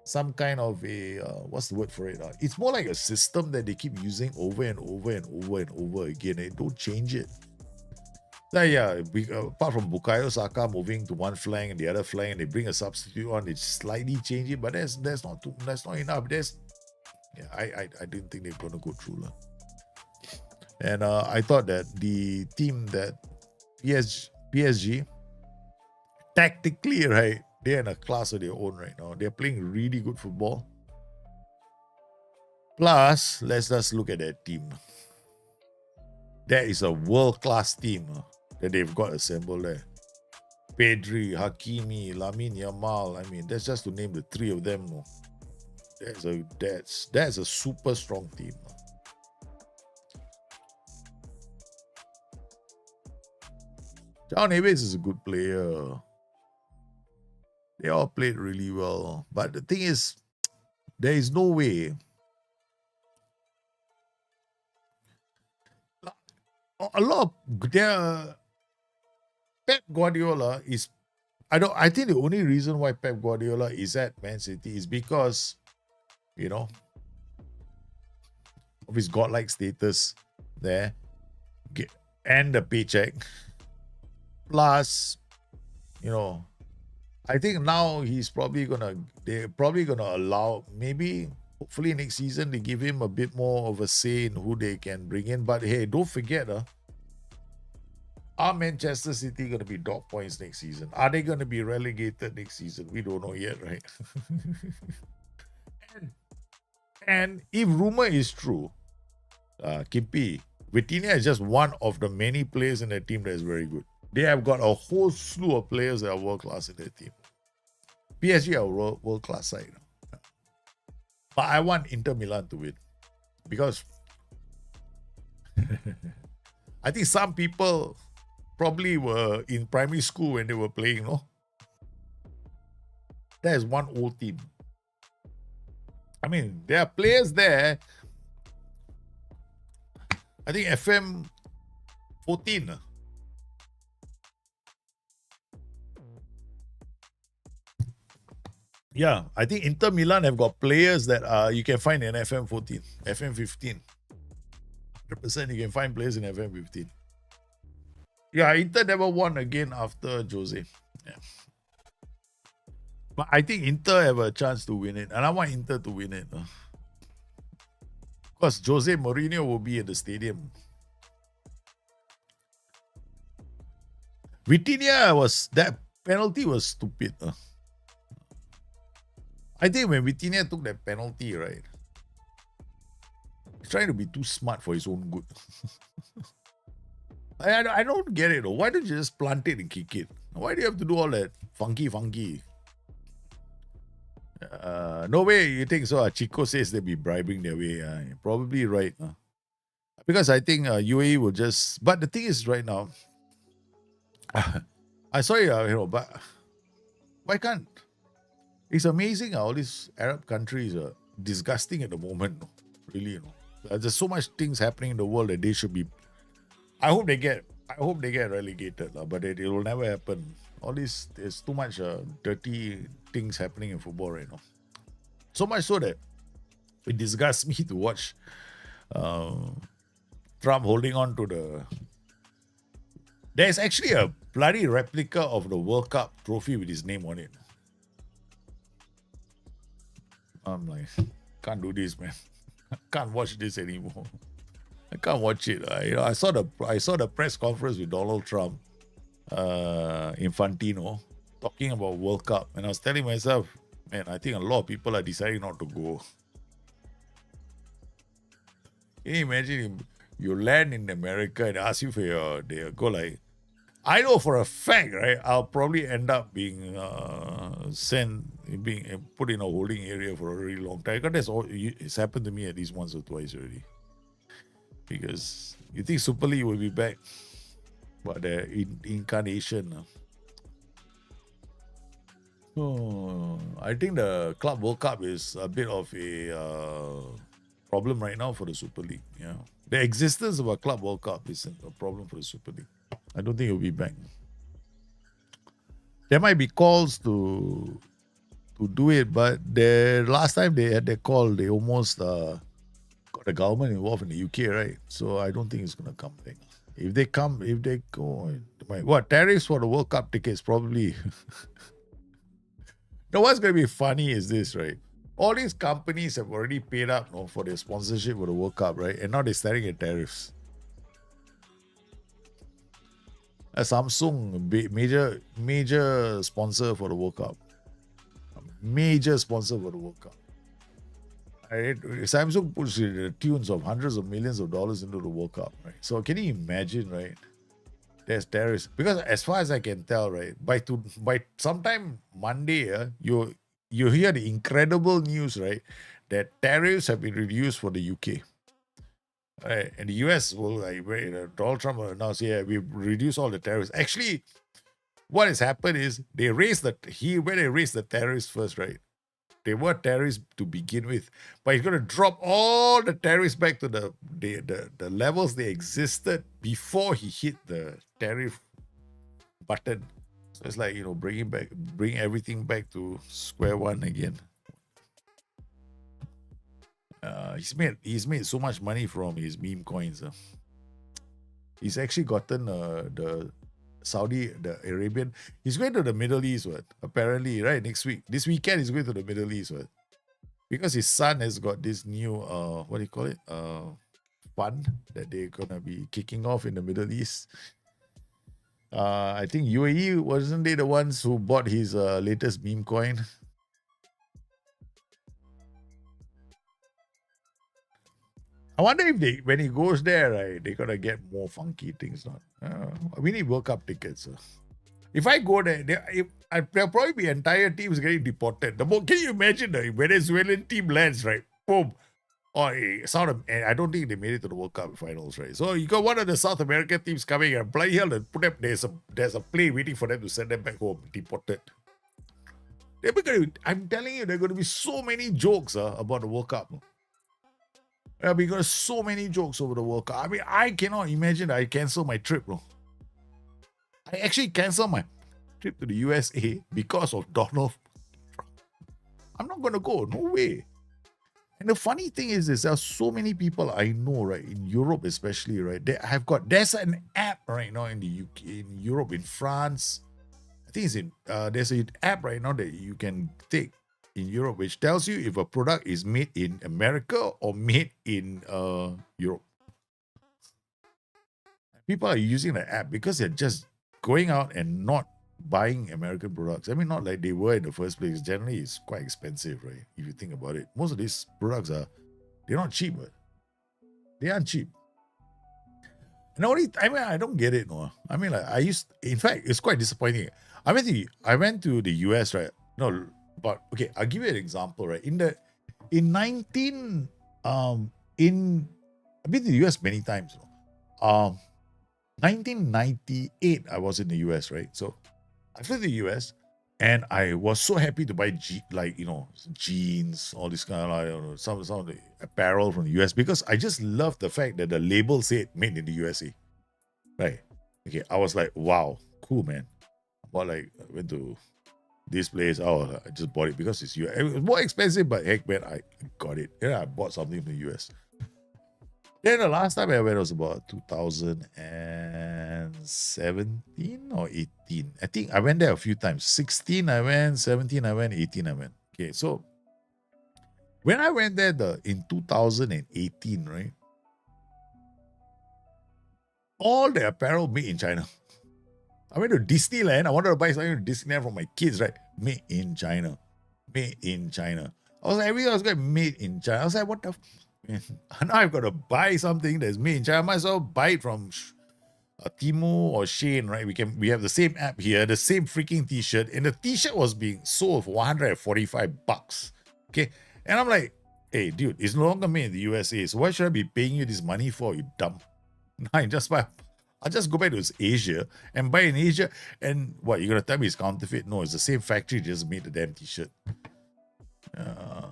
some kind of a, what's the word for it? It's more like a system that they keep using over and over and over and over again. They don't change it. Apart from Bukayo Saka moving to one flank and the other flank, and they bring a substitute on, they slightly change it, but that's not enough. I didn't think they're going to go through. And I thought that the team that PSG, tactically, right, they're in a class of their own right now. They're playing really good football. Plus, let's just look at their team. That is a world-class team that they've got assembled there. Pedri, Hakimi, Lamine Yamal. I mean, that's just to name the 3 of them. No. That's a super strong team. John Neves is a good player. They all played really well. But the thing is, there is no way. A lot of Pep Guardiola is, I think the only reason why Pep Guardiola is at Man City is because, of his godlike status there and the paycheck. Plus, I think now they're probably gonna allow, maybe hopefully next season they give him a bit more of a say in who they can bring in. But hey, don't forget, Are Manchester City going to be dog points next season? Are they going to be relegated next season? We don't know yet, right? And if rumor is true, Kimpy, Vitinha is just one of the many players in the team that is very good. They have got a whole slew of players that are world class in their team. PSG are world class side. But I want Inter Milan to win because I think some people probably were in primary school when they were playing, no? That is one old team. I mean, there are players there. I think FM 14. Yeah, I think Inter Milan have got players that you can find in FM 14, FM 15. 100% you can find players in FM 15. Yeah, Inter never won again after Jose. Yeah. But I think Inter have a chance to win it. And I want Inter to win it. Because Jose Mourinho will be at the stadium. Vitinha that penalty was stupid. I think when Vitinha took that penalty, right? He's trying to be too smart for his own good. I don't get it. Why don't you just plant it and kick it? Why do you have to do all that funky? No way you think so. Chico says they'll be bribing their way. You're probably right. Because I think UAE will just... But the thing is right now... I saw you, but why can't... It's amazing how all these Arab countries are disgusting at the moment. Really, there's so much things happening in the world that they should be... I hope they get relegated, but it will never happen. There's too much dirty things happening in football right now. So much so that it disgusts me to watch Trump holding on to the... There's actually a bloody replica of the World Cup trophy with his name on it. I'm like, can't do this, man. I can't watch this anymore. I can't watch it. I saw the press conference with Donald Trump, Infantino, talking about World Cup, and I was telling myself, man, I think a lot of people are deciding not to go. Can you imagine you land in America and ask you for your day? Go like, I know for a fact, right? I'll probably end up being being put in a holding area for a really long time. Because it's happened to me at least once or twice already. Because you think Super League will be back, but the incarnation. I think the Club World Cup is a bit of a problem right now for the Super League. Yeah, the existence of a Club World Cup is a problem for the Super League. I don't think it will be back. There might be calls to do it, but the last time they had the call, they almost got the government involved in the UK, right? So I don't think it's going to come back. If they go, what tariffs for the World Cup tickets probably. Now, what's going to be funny is this, right? All these companies have already paid up for their sponsorship for the World Cup, right? And now they're staring at tariffs. Samsung, major sponsor for the World Cup. Major sponsor for the World Cup. Samsung puts the tunes of hundreds of millions of dollars into the World Cup, right? So can you imagine, right? There's tariffs. Because as far as I can tell, right, by sometime Monday, you hear the incredible news, right, that tariffs have been reduced for the UK. Right, and the US will Donald Trump will announce, yeah, we've reduced all the tariffs. Actually, what has happened is when they raised the tariffs first, right? They were tariffs to begin with, but he's going to drop all the tariffs back to the levels they existed before he hit the tariff button. So it's like, bring everything back to square one again. He's made so much money from his meme coins. He's actually gotten the Arabian. He's going to the Middle East, apparently, right? This weekend he's going to the Middle East, because his son has got this new what do you call it, fund that they're gonna be kicking off in the Middle East. I think UAE, wasn't they the ones who bought his latest meme coin? I wonder if they, when he goes there, right, they gotta get more funky things. Not, we need World Cup tickets. If I go there, there'll probably be entire teams getting deported. Can you imagine the Venezuelan team lands, right? Boom. Or I don't think they made it to the World Cup finals, right? So you got one of the South American teams coming and bloody hell, and put them, there's a plane waiting for them to send them back home, deported. I'm telling you, there are going to be so many jokes about the World Cup. There will be so many jokes over the World Cup. I mean, I cannot imagine that I cancel my trip, bro. I actually canceled my trip to the USA because of Donald Trump. I'm not going to go. No way. And the funny thing is, there are so many people I know, right, in Europe especially, right, there's an app right now in the UK, in Europe, in France. I think there's an app right now that you can take in Europe, which tells you if a product is made in America or made in Europe. People are using the app because they're just going out and not buying American products. I mean, not like they were in the first place. Generally, it's quite expensive, right? If you think about it. Most of these products they're not cheap, but they aren't cheap. And I don't get it, no. I mean, like, in fact, it's quite disappointing. I went to the US, right? No, but okay, I'll give you an example, right? I've been to the US many times. 1998, I was in the US, right? So I flew to the US and I was so happy to buy jeans, all this kind of some of the apparel from the US because I just love the fact that the label said made in the USA. Right. Okay. I was like, wow, cool, man. But I went to this place. Oh, I just bought it because it's US. It was more expensive, but heck, man, I got it. Yeah, I bought something from the US. Then the last time I went was about 2017 or 18. I think I went there a few times. 16 I went, 17 I went, 18 I went. Okay, so when I went there in 2018, right? All the apparel made in China. I went to Disneyland. I wanted to buy something from Disneyland for my kids, right? Made in China. Made in China. I was like, everything was going made in China. I was like, what the now I've got to buy something that's made in China. I might as well buy it from Temu or Shane, right? We have the same app here, the same freaking t-shirt, and the t-shirt was being sold for $145. Okay. And I'm like, hey, dude, it's no longer made in the USA. So why should I be paying you this money for, you dumb? I'll just go back to Asia and buy in Asia. And what, you're gonna tell me it's counterfeit? No, it's the same factory, just made the damn t-shirt.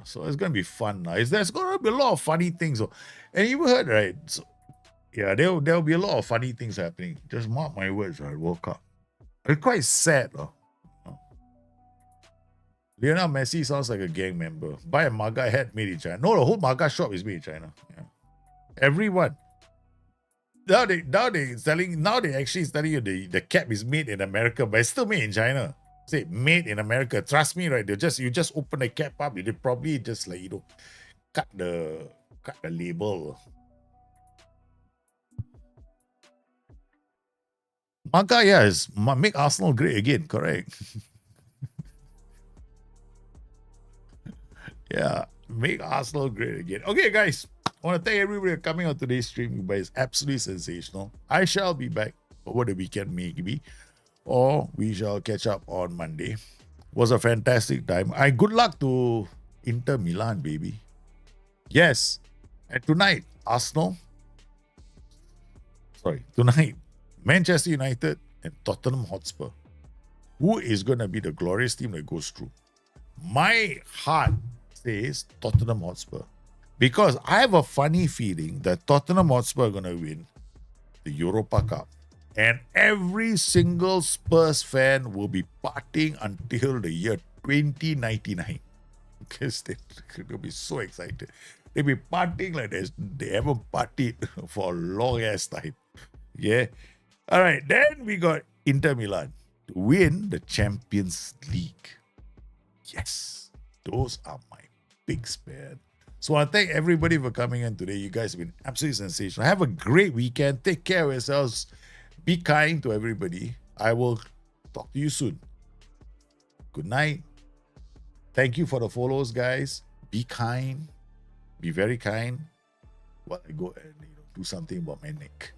So it's gonna be fun. There's gonna be a lot of funny things. And you heard, right? So, yeah, there'll be a lot of funny things happening. Just mark my words, right? World Cup. It's quite sad, though. Lionel Messi sounds like a gang member. Buy a MAGA hat made in China. No, the whole MAGA shop is made in China. Yeah. Everyone. Now they actually telling you the cap is made in America, but it's still made in China. Say made in America. Trust me, right? You just open the cap up. They probably just cut the label. MAGA, yeah, is make Arsenal great again. Correct. Yeah, make Arsenal great again. Okay, guys. I want to thank everybody for coming on today's stream. But it's absolutely sensational. I shall be back over the weekend, maybe. Or we shall catch up on Monday. Was a fantastic time. Good luck to Inter Milan, baby. Yes. And tonight, tonight, Manchester United and Tottenham Hotspur. Who is going to be the glorious team that goes through? My heart says Tottenham Hotspur. Because I have a funny feeling that Tottenham Hotspur are going to win the Europa Cup. And every single Spurs fan will be partying until the year 2099. Because they'll be so excited. They'll be partying like they haven't partied for a long ass time. Yeah. All right. Then we got Inter Milan to win the Champions League. Yes. Those are my picks, man. So I thank everybody for coming in today. You guys have been absolutely sensational. Have a great weekend. Take care of yourselves. Be kind to everybody. I will talk to you soon. Good night. Thank you for the follows, guys. Be kind. Be very kind while I go and do something about my neck.